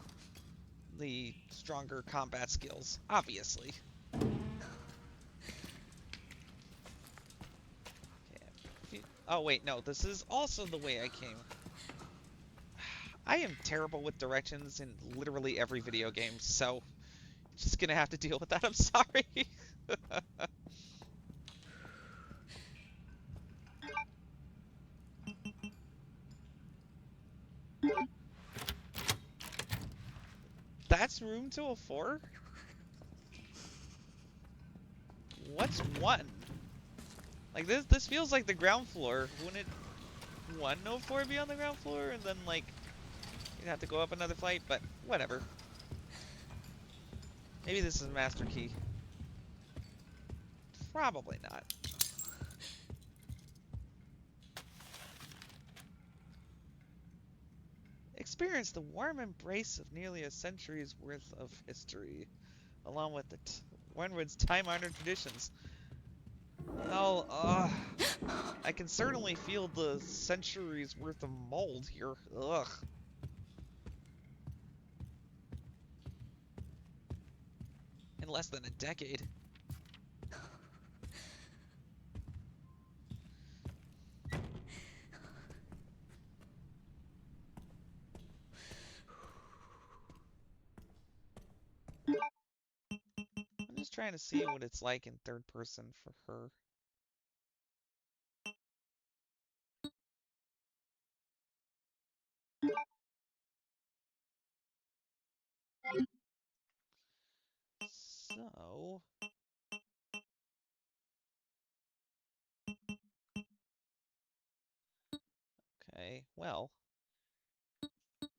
the stronger combat skills, obviously. Okay. Oh wait, no, this is also the way I came. I am terrible with directions in literally every video game, so just gonna have to deal with that, I'm sorry. That's room 204? What's 1? Like, this feels like the ground floor. Wouldn't 104 be on the ground floor? And then, like, you'd have to go up another flight? But, whatever. Maybe this is a master key. Probably not. Experience the warm embrace of nearly a century's worth of history, along with the Wynwood's time-honored traditions. Well, I can certainly feel the century's worth of mold here. Ugh. In less than a decade. I'm just trying to see what it's like in third person for her. So... Okay, well...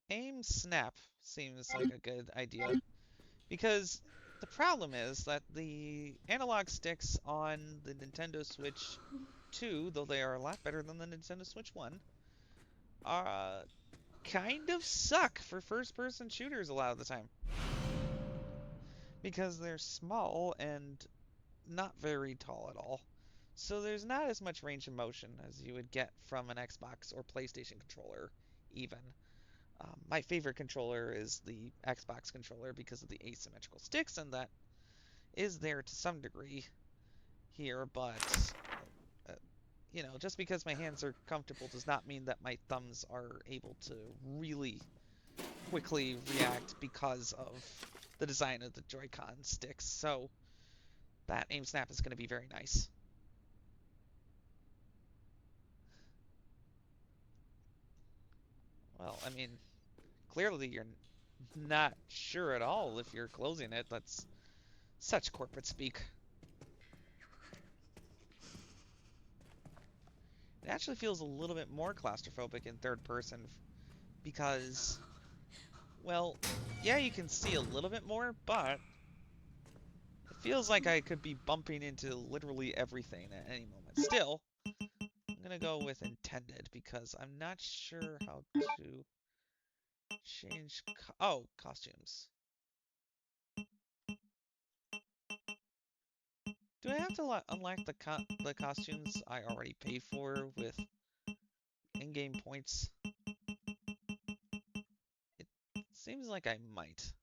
Aim Snap seems like a good idea. Because the problem is that the analog sticks on the Nintendo Switch 2, though they are a lot better than the Nintendo Switch 1, kind of suck for first-person shooters a lot of the time. Because they're small and not very tall at all. So there's not as much range of motion as you would get from an Xbox or PlayStation controller, even. My favorite controller is the Xbox controller because of the asymmetrical sticks, and that is there to some degree here, but you know, just because my hands are comfortable does not mean that my thumbs are able to really quickly react because of the design of the Joy-Con sticks. So that aim snap is going to be very nice. Well, I mean, clearly you're not sure at all if you're closing it. That's such corporate speak. It actually feels a little bit more claustrophobic in third person because, well, yeah, you can see a little bit more, but it feels like I could be bumping into literally everything at any moment. Still, I'm gonna go with intended because I'm not sure how to change. Costumes. Do I have to unlock the costumes I already paid for with in-game points? It seems like I might.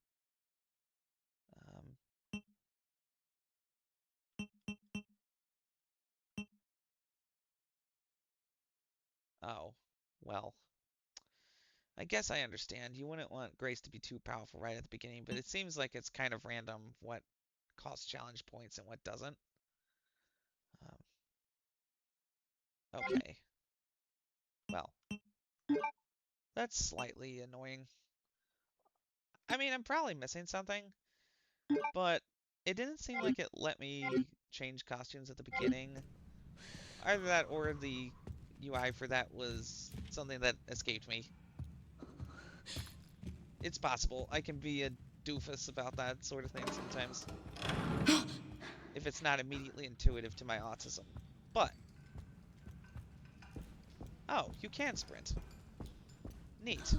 Oh, well. I guess I understand. You wouldn't want Grace to be too powerful right at the beginning, but it seems like it's kind of random what costs challenge points and what doesn't. Okay. Well, that's slightly annoying. I mean, I'm probably missing something, but it didn't seem like it let me change costumes at the beginning. Either that or the UI for that was something that escaped me. It's possible. I can be a doofus about that sort of thing sometimes. If it's not immediately intuitive to my autism. But, oh, you can sprint. Neat.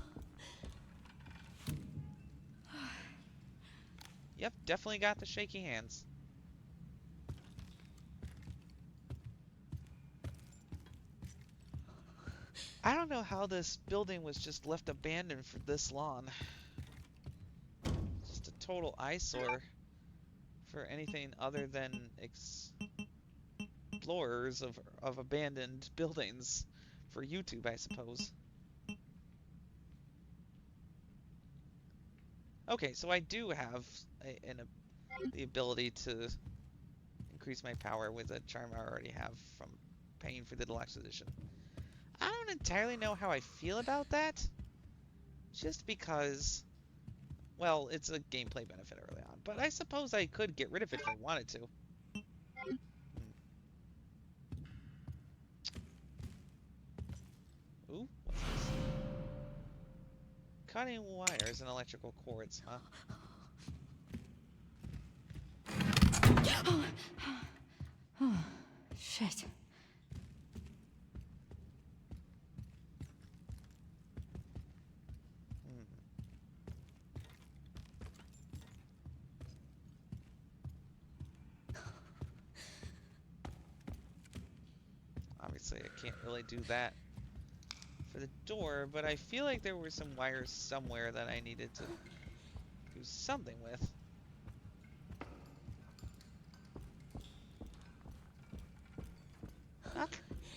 Yep, definitely got the shaky hands. I don't know how this building was just left abandoned for this long. Just a total eyesore for anything other than explorers of abandoned buildings for YouTube, I suppose. Okay, so I do have the ability to increase my power with a charm I already have from paying for the deluxe edition. I don't entirely know how I feel about that. Just because, well, it's a gameplay benefit early on. But I suppose I could get rid of it if I wanted to. Ooh, what's this? Cutting wires and electrical cords, huh? Oh, shit. Obviously, I can't really do that for the door, but I feel like there were some wires somewhere that I needed to do something with.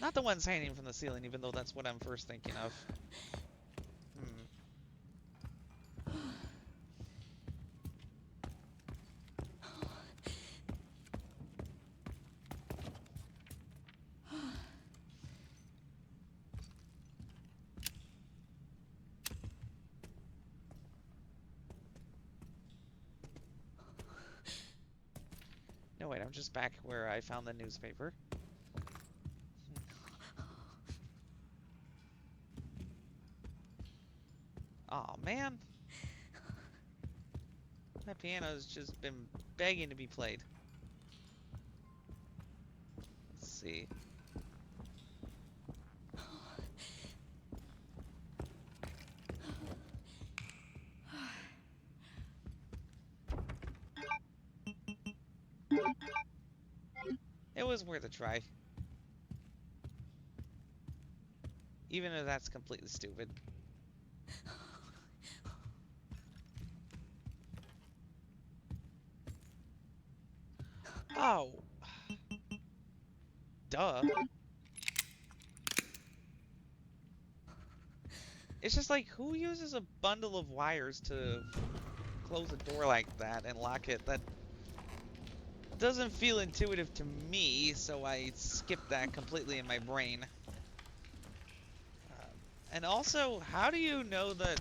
Not the ones hanging from the ceiling, even though that's what I'm first thinking of. No, wait, I'm just back where I found the newspaper. Aw, man. That piano's just been begging to be played. Let's see. It was worth a try. Even if that's completely stupid. Oh. Duh. It's just like, who uses a bundle of wires to close a door like that and lock it? That doesn't feel intuitive to me, so I skipped that completely in my brain. And also, how do you know that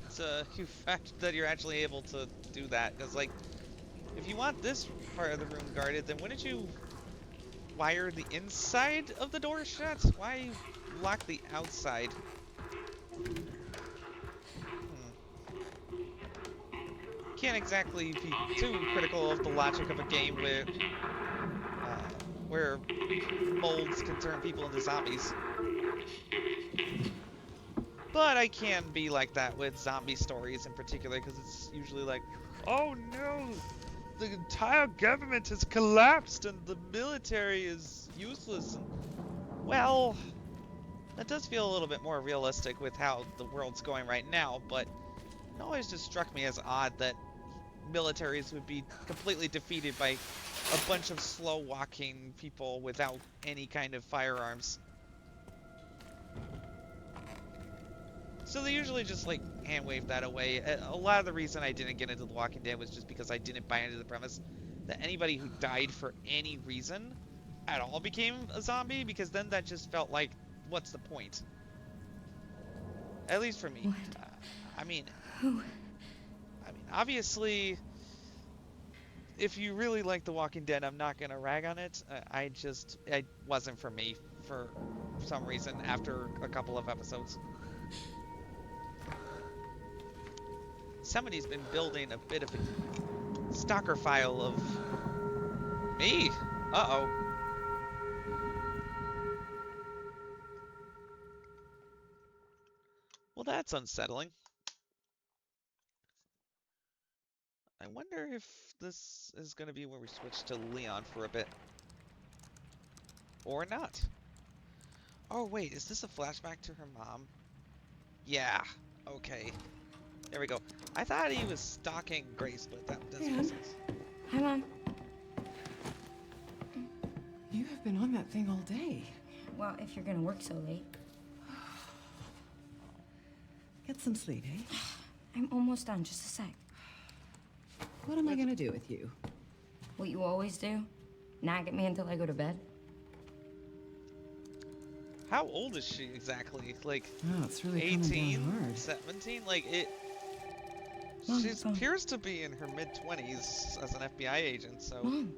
that you're actually able to do that? Because, like, if you want this part of the room guarded, then wouldn't you wire the inside of the door shut? Why lock the outside? Can't exactly be too critical of the logic of a game where molds can turn people into zombies. But I can be like that with zombie stories in particular, because it's usually like, oh no, the entire government has collapsed and the military is useless. And, well, that does feel a little bit more realistic with how the world's going right now, but it always just struck me as odd that militaries would be completely defeated by a bunch of slow-walking people without any kind of firearms. So they usually just, like, hand-wave that away. A lot of the reason I didn't get into The Walking Dead was just because I didn't buy into the premise that anybody who died for any reason at all became a zombie, because then that just felt like, what's the point? At least for me. I mean, obviously, if you really like The Walking Dead, I'm not gonna rag on it. It wasn't for me for some reason after a couple of episodes. Somebody's been building a bit of a stalker file of me. Uh-oh. Well, that's unsettling. I wonder if this is going to be where we switch to Leon for a bit. Or not. Oh, wait, is this a flashback to her mom? Yeah, okay. There we go. I thought he was stalking Grace, but that doesn't make sense. Hi, Mom. You have been on that thing all day. Well, if you're gonna work so late. Get some sleep, eh? I'm almost done, just a sec. What am I gonna do with you? What you always do? Nag at me until I go to bed? How old is she exactly? Like, Oh, it's really 18, hard. 17? Like, Mom, she Mom. appears to be in her mid-20s as an FBI agent, so... Mom.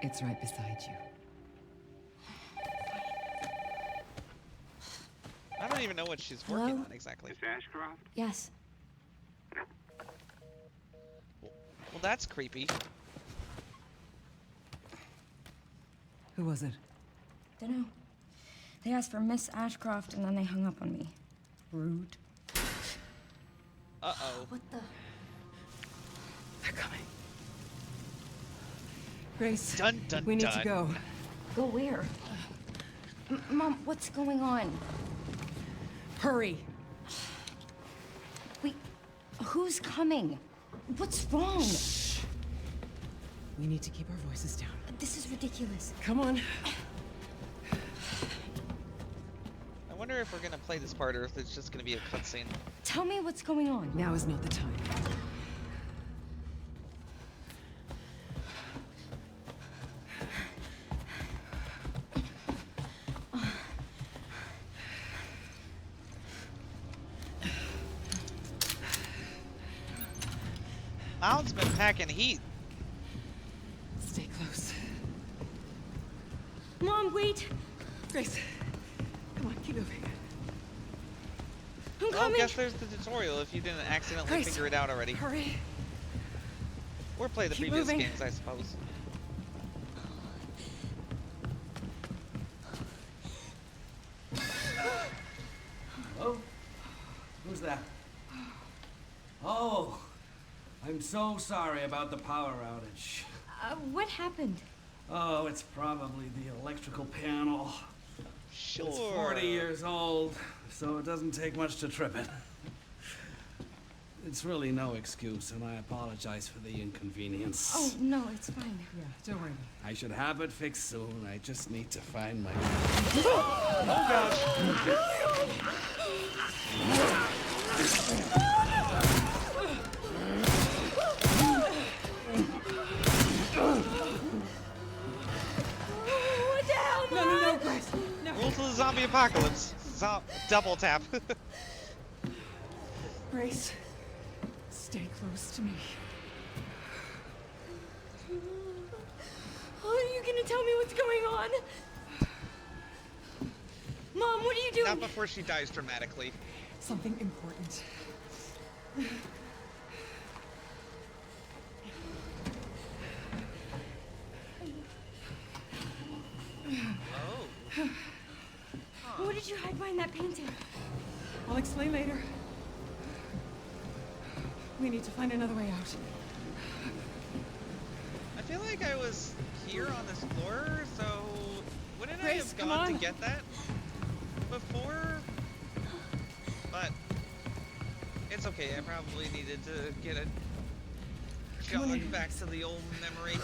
It's right beside you. I don't even know what she's working Hello? on exactly. Miss Ashcroft? Yes. Well, that's creepy. Who was it? Dunno. They asked for Miss Ashcroft and then they hung up on me. Rude. Uh-oh. What the? They're coming. Grace, Dun, dun, we need dun. to go. Go where? Mom, what's going on? Hurry. Wait, who's coming? What's wrong? Shh. We need to keep our voices down. This is ridiculous. Come on. I wonder if we're gonna play this part or if it's just gonna be a cutscene. Tell me what's going on. Now is not the time. Mount's been packing heat. Stay close. Mom, wait! Grace, come on, keep moving. I'm Well, coming! guess there's the tutorial if you didn't accidentally Grace, figure it out already. Hurry. Or play the Keep previous moving. games, I suppose. Hello? Who's that? Oh, I'm so sorry about the power outage. What happened? Oh, it's probably the electrical panel. Sure. It's 40 years old, so it doesn't take much to trip it. It's really no excuse, and I apologize for the inconvenience. Oh, no, it's fine. Yeah, don't worry. I should have it fixed soon. I just need to find my... Oh gosh. What the hell, Mom? No, Grace. No. Rules of the zombie apocalypse. Double tap. Grace, stay close to me. Are you gonna tell me what's going on? Mom, what are you doing? Not before she dies dramatically. Something important. Oh. What did you hide behind that painting? I'll explain later. We need to find another way out. I feel like I was here on this floor, so wouldn't I Grace, have come gone to on. get that before? But it's okay. I probably needed to get a jog back to the old memory.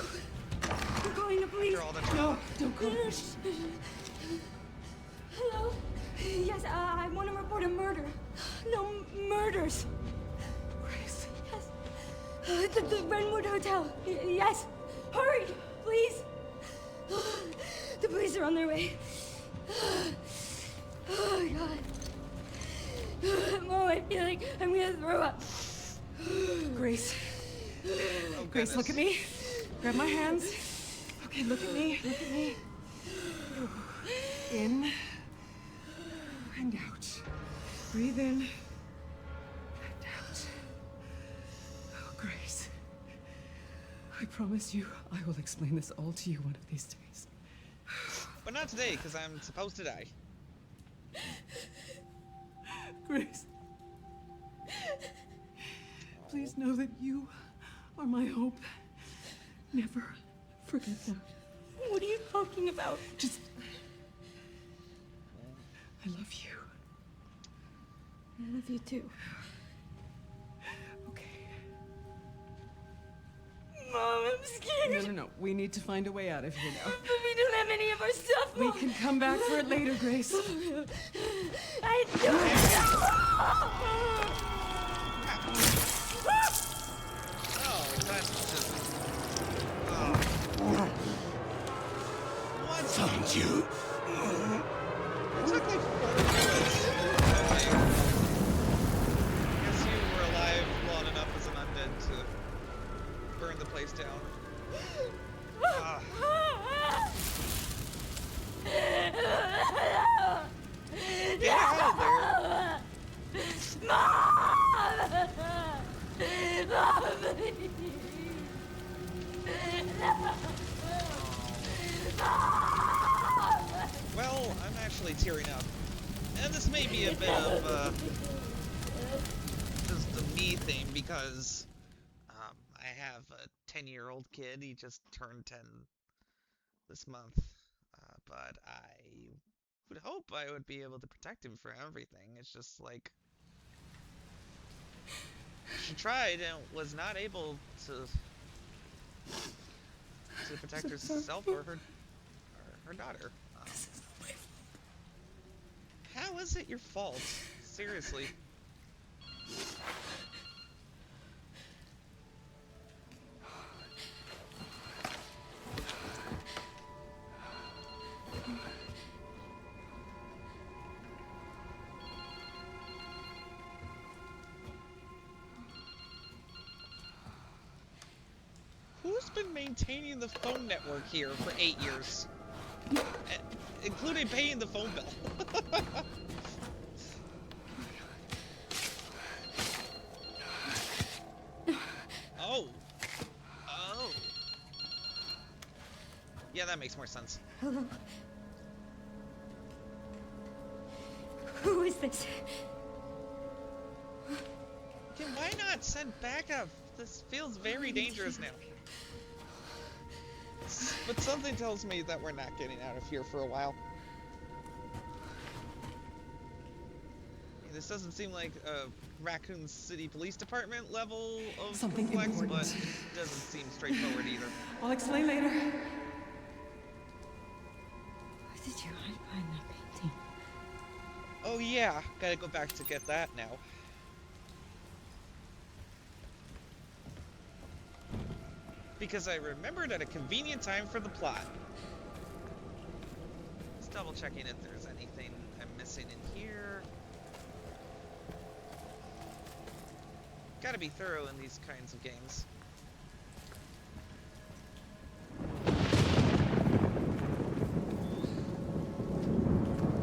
We're going to police. After all the No, don't go. Hello? Yes, I want to report a murder. No murders. Grace. Yes. The Renwood Hotel. Yes. Hurry, please. The police are on their way. Oh, God. Mom, I feel like I'm gonna throw up. Grace. Oh, Grace, look at me. Grab my hands. Okay, look at me. Look at me. In and out. Breathe in and out. Oh, Grace. I promise you, I will explain this all to you one of these days. But not today, because I'm supposed to die. Grace. Please know that you are my hope. Never forget that. What are you talking about? Just... I love you. I love you too. Okay. Mom, I'm scared. No. We need to find a way out of here now. But we don't have any of our stuff, We Mom. can come back for it later, Grace. I don't. Oh, that's just... Oh. What? Found you. It took like 4 minutes. Okay. Guess you were alive long enough as an undead to burn the place down. Get out of there! Well, I'm actually tearing up. And this may be a bit of just a me thing because I have a 10-year-old kid. He just turned 10 this month. But I would hope I would be able to protect him for everything. It's just like she tried and was not able to protect herself or her daughter. How is it your fault? Seriously. Who's been maintaining the phone network here for 8 years? Including paying the phone bill. Oh. Yeah, that makes more sense. Hello? Who is this? Okay, why not send backup? This feels very dangerous now. But something tells me that we're not getting out of here for a while. This doesn't seem like a Raccoon City Police Department level of Something complex, important. but it doesn't seem straightforward either. I'll explain later. Why did you hide behind that painting? Oh yeah, gotta go back to get that now. because I remembered at a convenient time for the plot. Just double checking if there's anything I'm missing in here. Gotta be thorough in these kinds of games.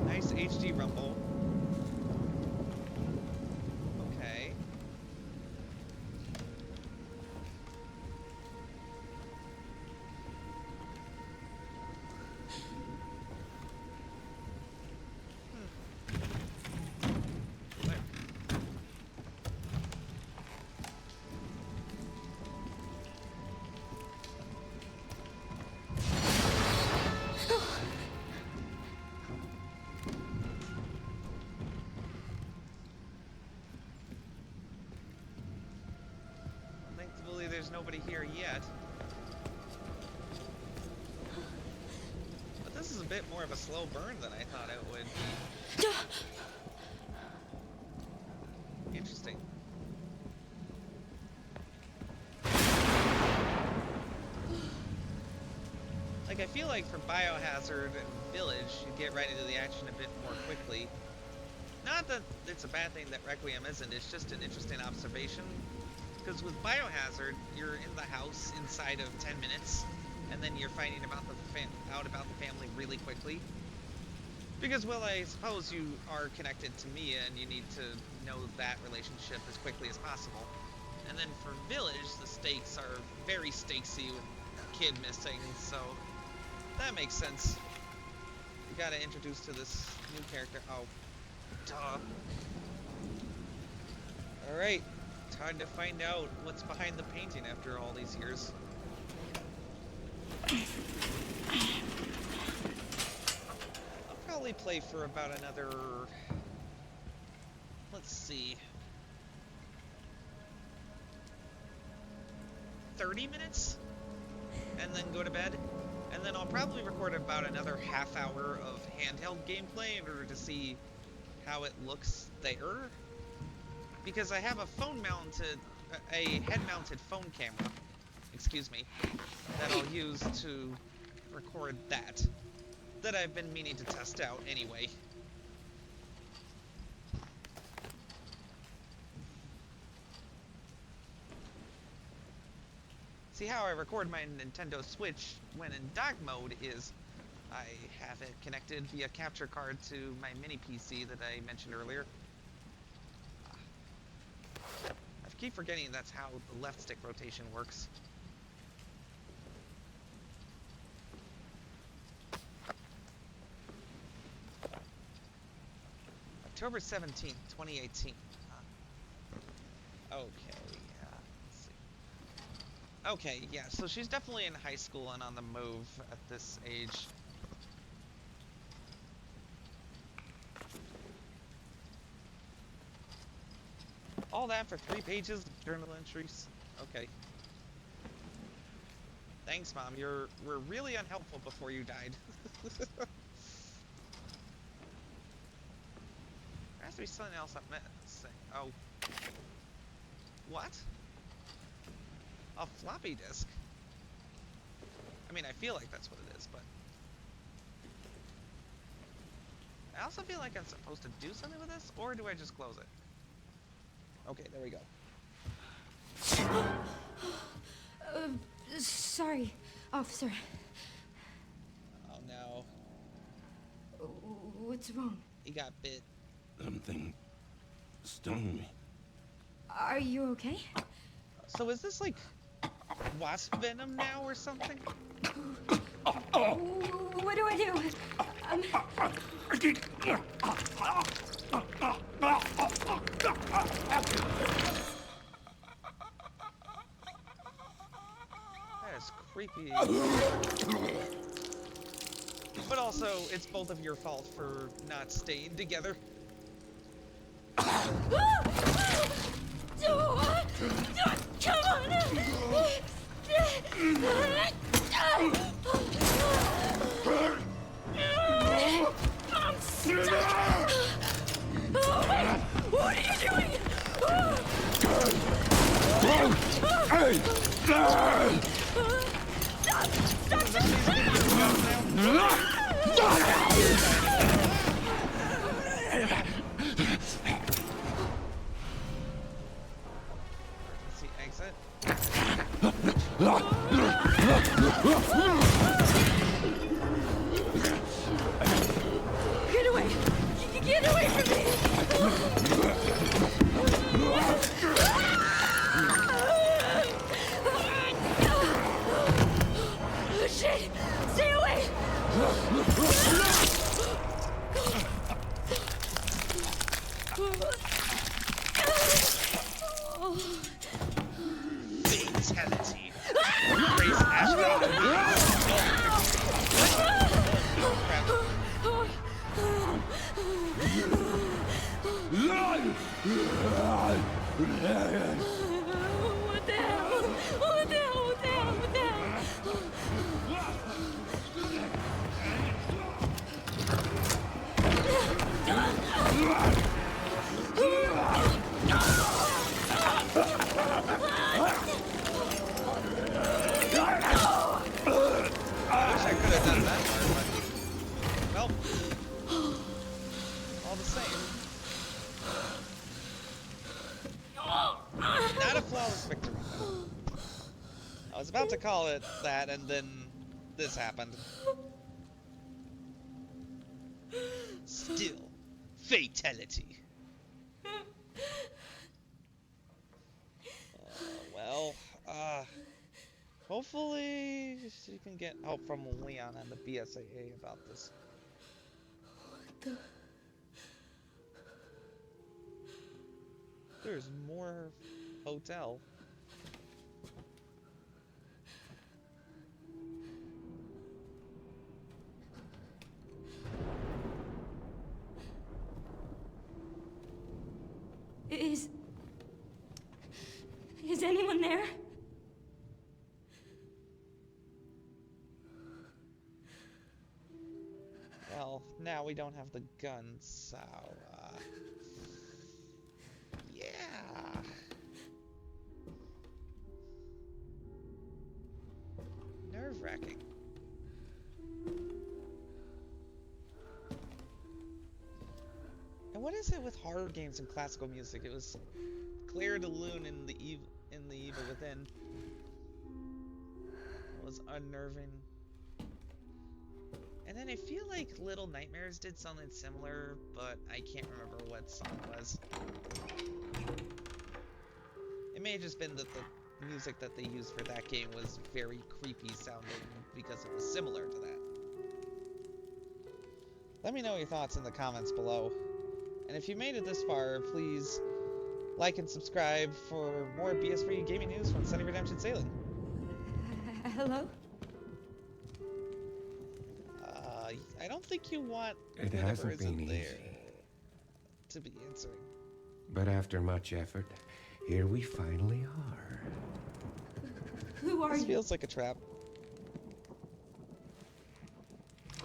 Nice HD rumble. Okay. Thankfully, there's nobody here yet. But this is a bit more of a slow burn than I thought it would be. Interesting. Like, I feel like for Biohazard and Village, you get right into the action a bit more quickly. Not that it's a bad thing that Requiem isn't, it's just an interesting observation. Because with Biohazard, you're in the house inside of 10 minutes, and then you're finding out about the family really quickly. Because, well, I suppose you are connected to Mia, and you need to know that relationship as quickly as possible. And then for Village, the stakes are very stakesy with kid missing, so that makes sense. You gotta introduce to this new character. Oh, duh. Alright, time to find out what's behind the painting after all these years. I'll probably play for about another... let's see... 30 minutes? And then go to bed? And then I'll probably record about another half hour of handheld gameplay in order to see how it looks there. Because I have a head-mounted phone camera, excuse me, that I'll use to record that I've been meaning to test out anyway. See, how I record my Nintendo Switch when in dock mode is I have it connected via capture card to my mini PC that I mentioned earlier. I keep forgetting that's how the left stick rotation works. October 17th, 2018. Okay. Okay, yeah, so she's definitely in high school and on the move at this age. All that for 3 pages of journal entries? Okay. Thanks, Mom. You were really unhelpful before you died. There has to be something else I'm missing. Oh. What? A floppy disk? I mean, I feel like that's what it is, but... I also feel like I'm supposed to do something with this, or do I just close it? Okay, there we go. Sorry, officer. Oh no. What's wrong? He got bit. Something stung me. Are you okay? So is this like wasp venom now or something? What do I do? That is creepy. But also, it's both of your fault for not staying together. Come on! I'm stuck! What are you doing? Hey! See, exit. Get away! Get away from me! Oh, shit! Stay away! Fatality. Grace Ashcroft. What the hell? What the hell? What the hell? What the hell? I wish I could have done that part, but well, all the same. Not a flawless victory, though. I was about to call it that, and then this happened. Still, fatality. Hopefully she can get help from Leon and the BSAA about this. What the? There's more hotel. Is anyone there? Well, now we don't have the guns, so, yeah. Nerve-wracking. And what is it with horror games and classical music? It was Claire de Lune in the Evil Within. It was unnerving. And then I feel like Little Nightmares did something similar, but I can't remember what song it was. It may have just been that the music that they used for that game was very creepy sounding because it was similar to that. Let me know your thoughts in the comments below. And if you made it this far, please like and subscribe for more BS-free gaming news from SunnyRedemption Sailing. Hello? I don't think you want it hasn't been easy to be answering. But after much effort, here we finally are. Who are you? This feels like a trap.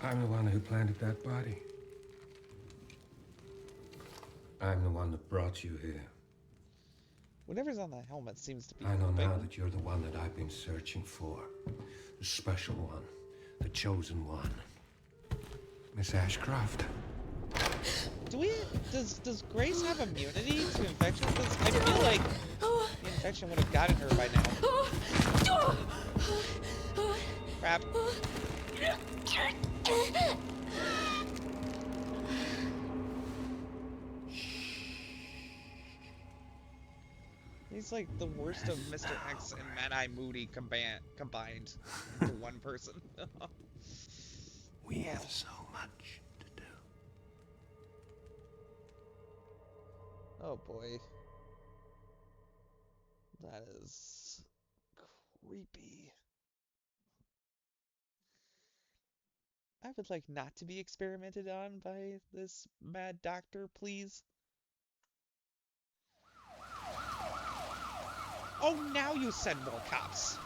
I'm the one who planted that body. I'm the one that brought you here. Whatever's on the helmet seems to be. I know now that you're the one that I've been searching for. The special one. The chosen one. Miss Ashcroft. Does Grace have immunity to infection? Because I feel like the infection would have gotten her by now. Crap. He's like the worst of Mr. X and Mad-Eye Moody combined into one person. We have so much to do. Oh boy. That is creepy. I would like not to be experimented on by this mad doctor, please. Oh, now you send more cops.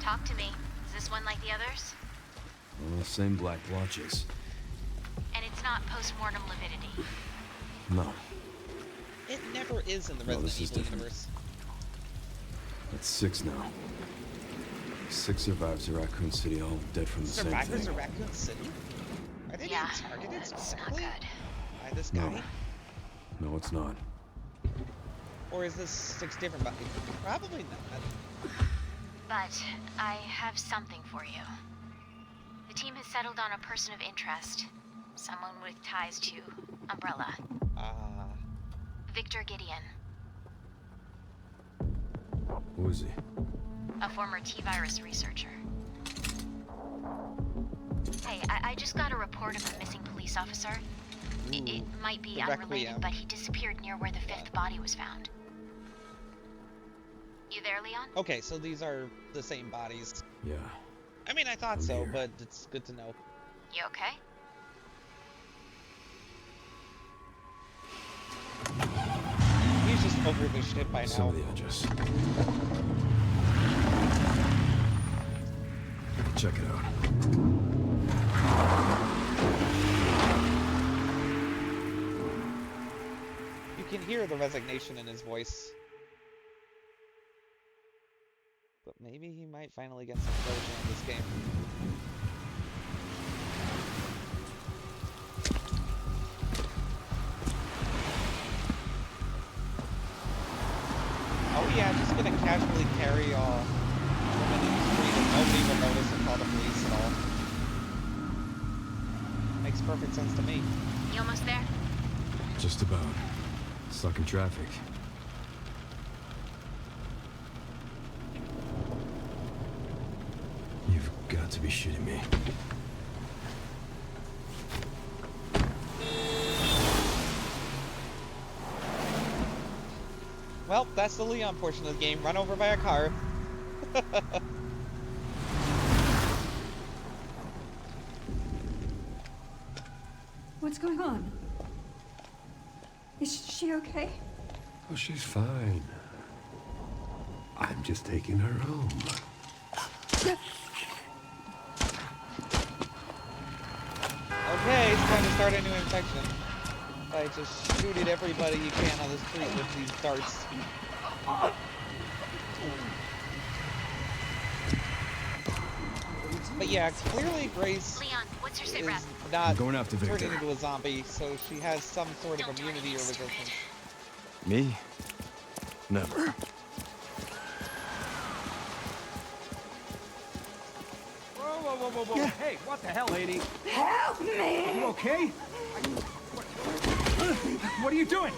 Talk to me. Is this one like the others? the same black blotches. And it's not post-mortem lividity. No. It never is in the No, Resident this is Evil different. universe. That's 6 now. 6 survivors of Raccoon City, all dead from the same Survivors thing. of Raccoon City? Are they being targeted It's not specifically good. by this guy? No, it's not. Or is this 6 different bodies? Probably not. But I have something for you. The team has settled on a person of interest. Someone with ties to Umbrella. Victor Gideon. Who is he? A former T-virus researcher. Hey, I just got a report of a missing police officer. It might be unrelated, Requiem. but he disappeared near where the 5th body was found. You there, Leon? Okay, so these are the same bodies. Yeah. I mean, I thought so, but it's good to know. You okay? He's just over this shit by now. Some of the edges. Check it out. You can hear the resignation in his voice. But maybe he might finally get some closure in this game. Oh yeah, I'm just gonna casually carry a woman in the street and nobody will notice and call the police at all. Makes perfect sense to me. You almost there? Just about. Stuck in traffic. You've got to be shitting me. Well, that's the Leon portion of the game. Run over by a car. What's going on? Is she okay? Oh, she's fine. I'm just taking her home. Okay, it's time to start a new infection. By just shooting everybody you can on the street with these darts. But yeah, clearly Grace Leon, what's your sit is rep? not I'm going after Victor. turning into a zombie, so she has some sort of immunity or resistance. Me? Never. Whoa. Hey, what the hell, lady? Help me! You okay? What are you doing?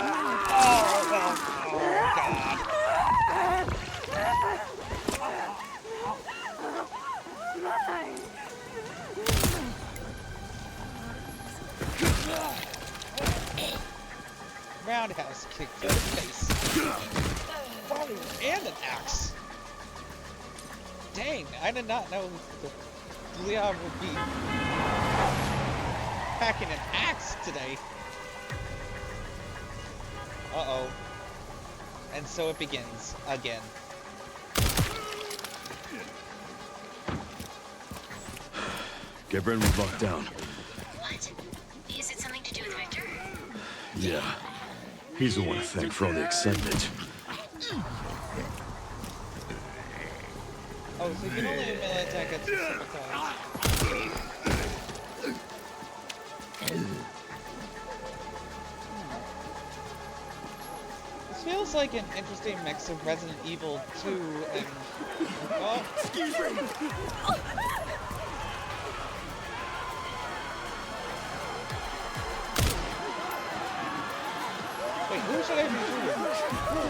Oh, God. Roundhouse kick to the face. Oh, and an axe. Dang, I did not know that Leon would be packing an axe today. Uh-oh. And so it begins again. Get Brentwood locked down. What? Is it something to do with Victor? Yeah. He's the one to thank for all the excitement. Oh, so you can only melee attack at specific times. This feels like an interesting mix of Resident Evil 2 and... Oh. Excuse me! Wait, who should I be shooting?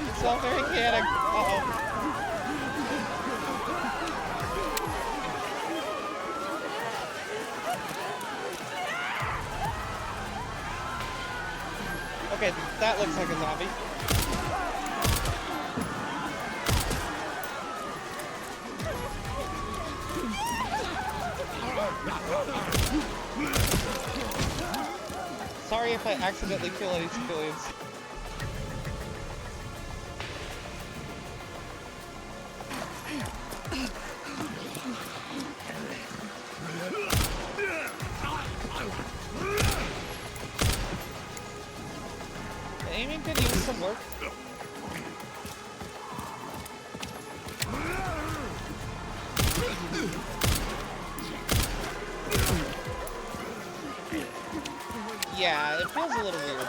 It's all very chaotic. Uh-oh. Okay, that looks like a zombie. Sorry if I accidentally kill any civilians. The aiming could use some work. Yeah, it feels a little weird.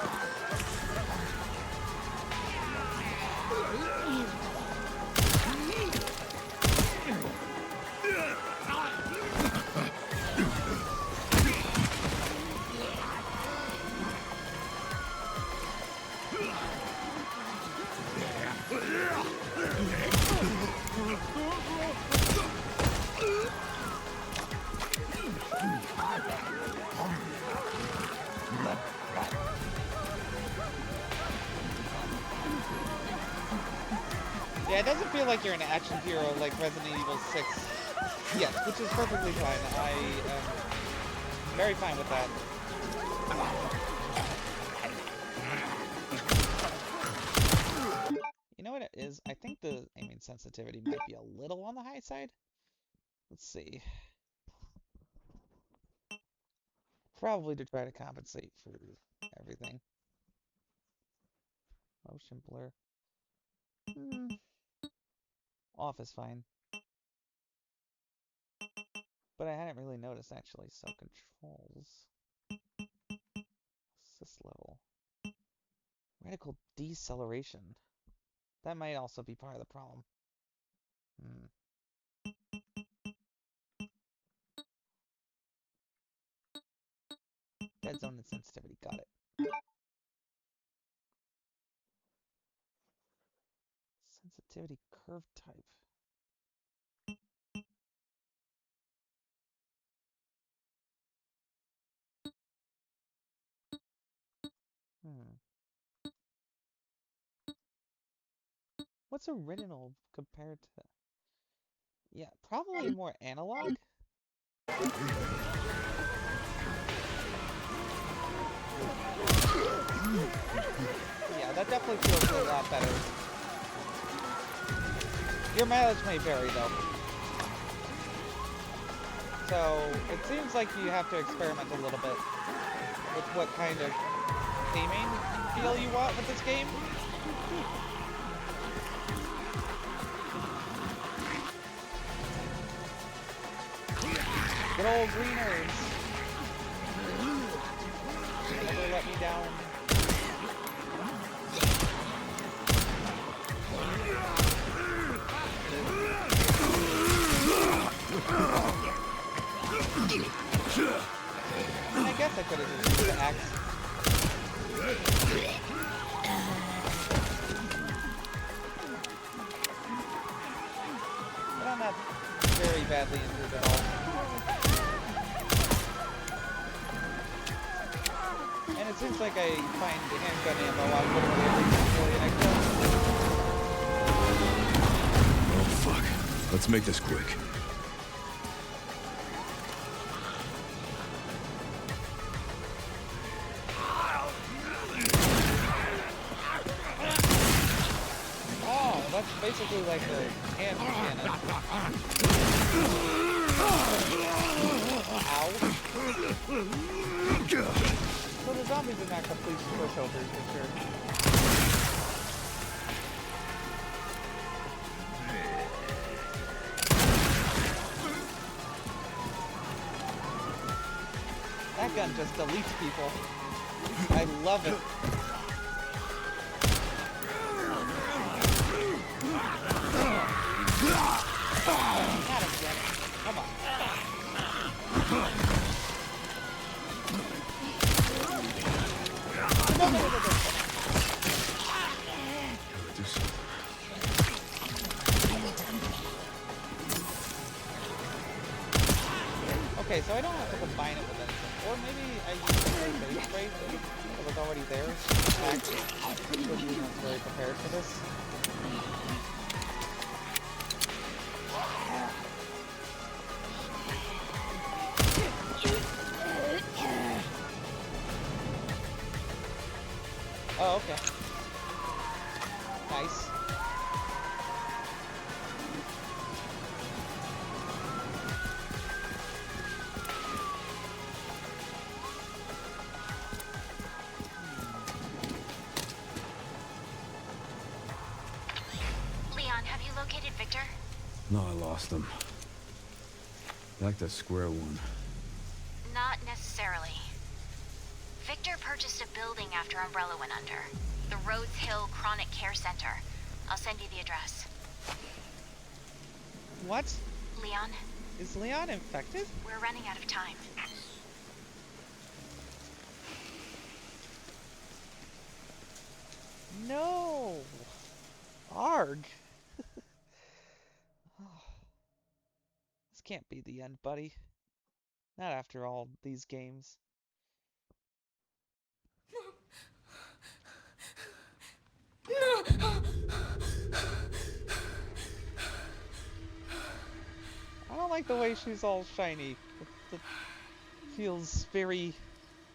Yeah, it doesn't feel like you're an action hero like Resident Evil 6 yet, which is perfectly fine. I am very fine with that. You know what it is? I think the aiming sensitivity might be a little on the high side. Let's see. Probably to try to compensate for everything. Motion blur. Off is fine. But I hadn't really noticed actually, so controls. Assist level. Radical deceleration. That might also be part of the problem. Dead zone and sensitivity, got it. Sensitivity curve type. What's original compared to... Yeah, probably more analog? Yeah, that definitely feels a lot better. Your mileage may vary, though. So, it seems like you have to experiment a little bit with what kind of aiming feel you want with this game. Good old greeners. Never let me down. I guess I could have just used the axe. But I'm not very badly injured at all. And it seems like I find the handgun ammo on literally every civilian I kill. Oh, fuck. Let's make this quick. Oh, that's basically like a hand cannon. Ow. So the zombies are not complete pushovers for sure. That gun just deletes people. I love it. Not again. Come on. Okay, so I don't have to combine it with anything. Or maybe I use the base spray that was already there. In fact, I wasn't very prepared for this. Oh, okay. Nice. No, I lost them. Back to square one. Not necessarily. Victor purchased a building after Umbrella went under. The Rhodes Hill Chronic Care Center. I'll send you the address. What? Leon? Is Leon infected? We're running out of time. No! Arg! This can't be the end, buddy. Not after all these games. I don't like the way she's all shiny. It feels very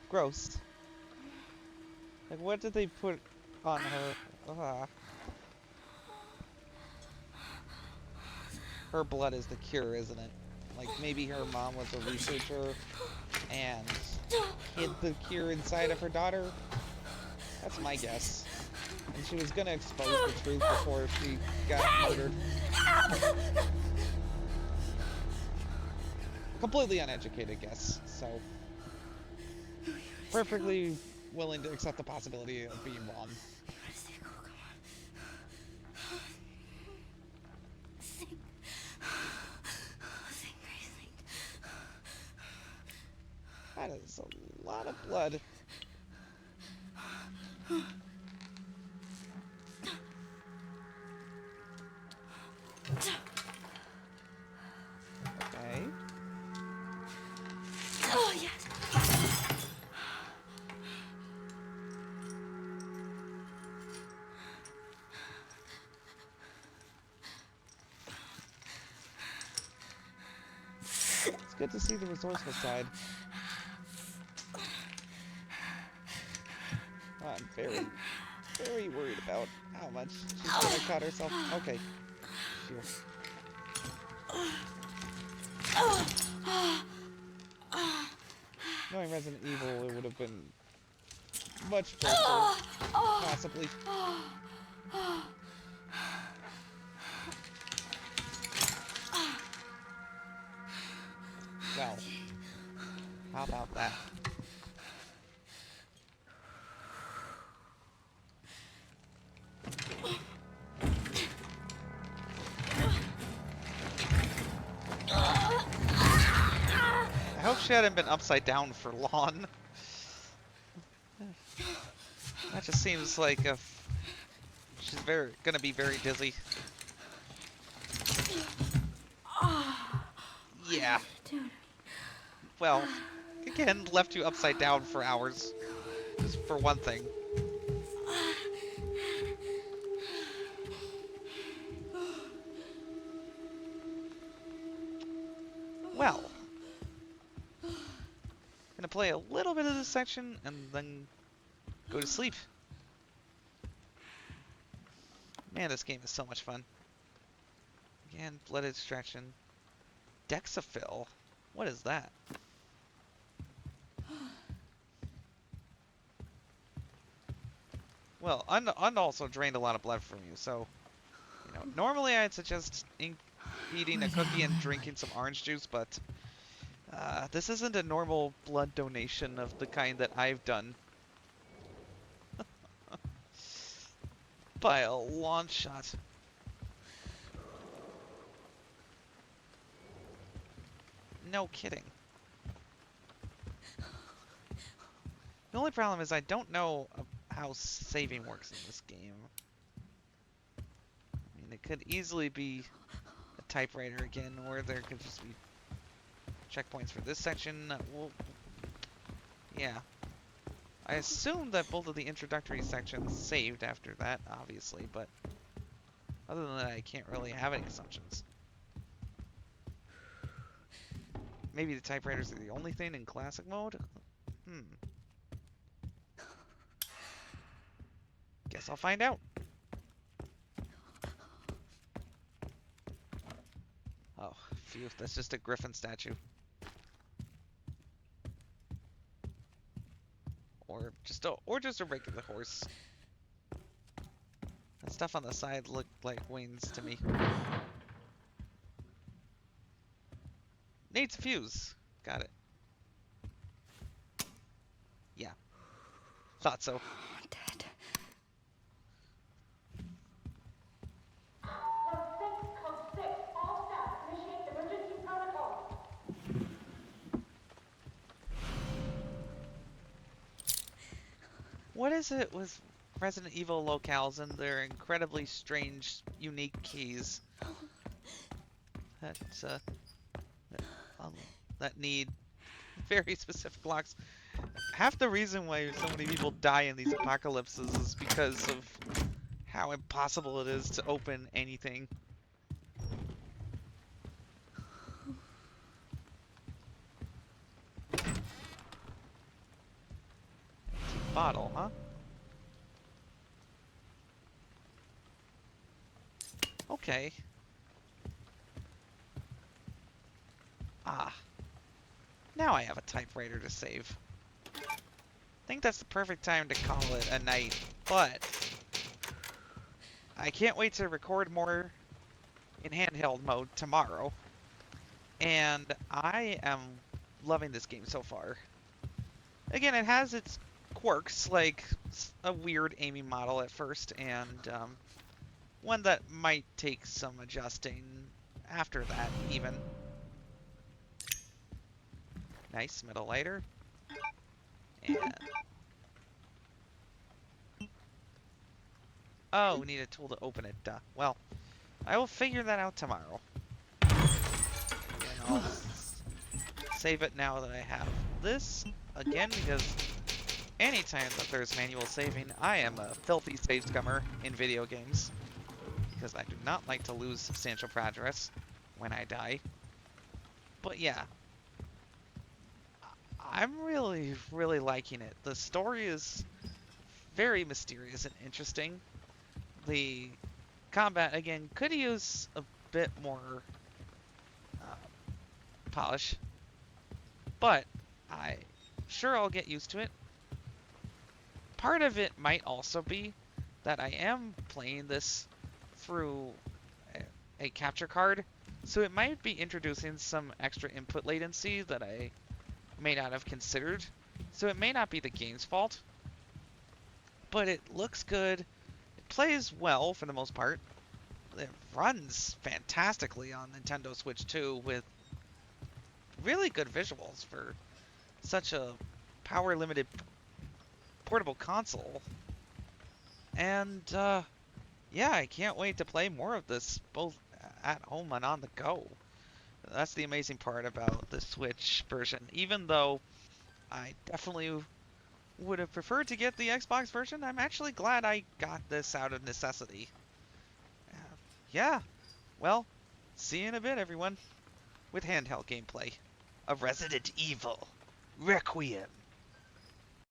gross. Like, what did they put on her? Her blood is the cure, isn't it? Like, maybe her mom was a researcher and hid the cure inside of her daughter? That's my guess. And she was gonna expose the truth before she got murdered. Completely uneducated guess, so perfectly willing to accept the possibility of being wrong. That is a lot of blood. Okay. Oh, yes. It's good to see the resourceful side. I'm very worried about how much she's gonna cut herself. Okay. Knowing Resident Evil, it would have been much closer, possibly. Well, how about that? I hope she hadn't been upside down for long. That just seems like she's gonna be very dizzy. Yeah. Well, again, left you upside down for hours. Just for one thing. Well. Gonna play a little bit of this section and then go to sleep. Man, this game is so much fun. Again, blood extraction. Dexaphyl? What is that? Well, Und also drained a lot of blood from you, so... You know, normally I'd suggest eating a cookie and drinking some orange juice, but... this isn't a normal blood donation of the kind that I've done. By a long shot. No kidding. The only problem is I don't know how saving works in this game. I mean, it could easily be a typewriter again, or there could just be checkpoints for this section. Well, yeah. I assume that both of the introductory sections saved after that, obviously, but other than that, I can't really have any assumptions. Maybe the typewriters are the only thing in classic mode? Guess I'll find out. Oh, phew, that's just a griffin statue. Or just a regular horse. That stuff on the side looked like wings to me. needs a fuse. Got it. Yeah. Thought so. Dead. What is it with Resident Evil locales and their incredibly strange, unique keys that need very specific locks? Half the reason why so many people die in these apocalypses is because of how impossible it is to open anything. Bottle, huh? Okay. Ah. Now I have a typewriter to save. I think that's the perfect time to call it a night, but I can't wait to record more in handheld mode tomorrow. And I am loving this game so far. Again, it has its quirks, like a weird aiming model at first, and one that might take some adjusting after that, even. Nice metal lighter. And oh, we need a tool to open it. Well, I will figure that out tomorrow. And I'll save it now that I have this again, because anytime that there's manual saving, I am a filthy save scummer in video games, because I do not like to lose substantial progress when I die. But yeah, I'm really, really liking it. The story is very mysterious and interesting. The combat, again, could use a bit more polish, but I'm sure I'll get used to it. Part of it might also be that I am playing this through a capture card, so it might be introducing some extra input latency that I may not have considered. So it may not be the game's fault, but it looks good. It plays well for the most part. It runs fantastically on Nintendo Switch 2 with really good visuals for such a power-limited portable console. And yeah, I can't wait to play more of this, both at home and on the go. That's the amazing part about the Switch version. Even though I definitely would have preferred to get the Xbox version, I'm actually glad I got this out of necessity. Yeah, well, see you in a bit, everyone, with handheld gameplay of Resident Evil Requiem.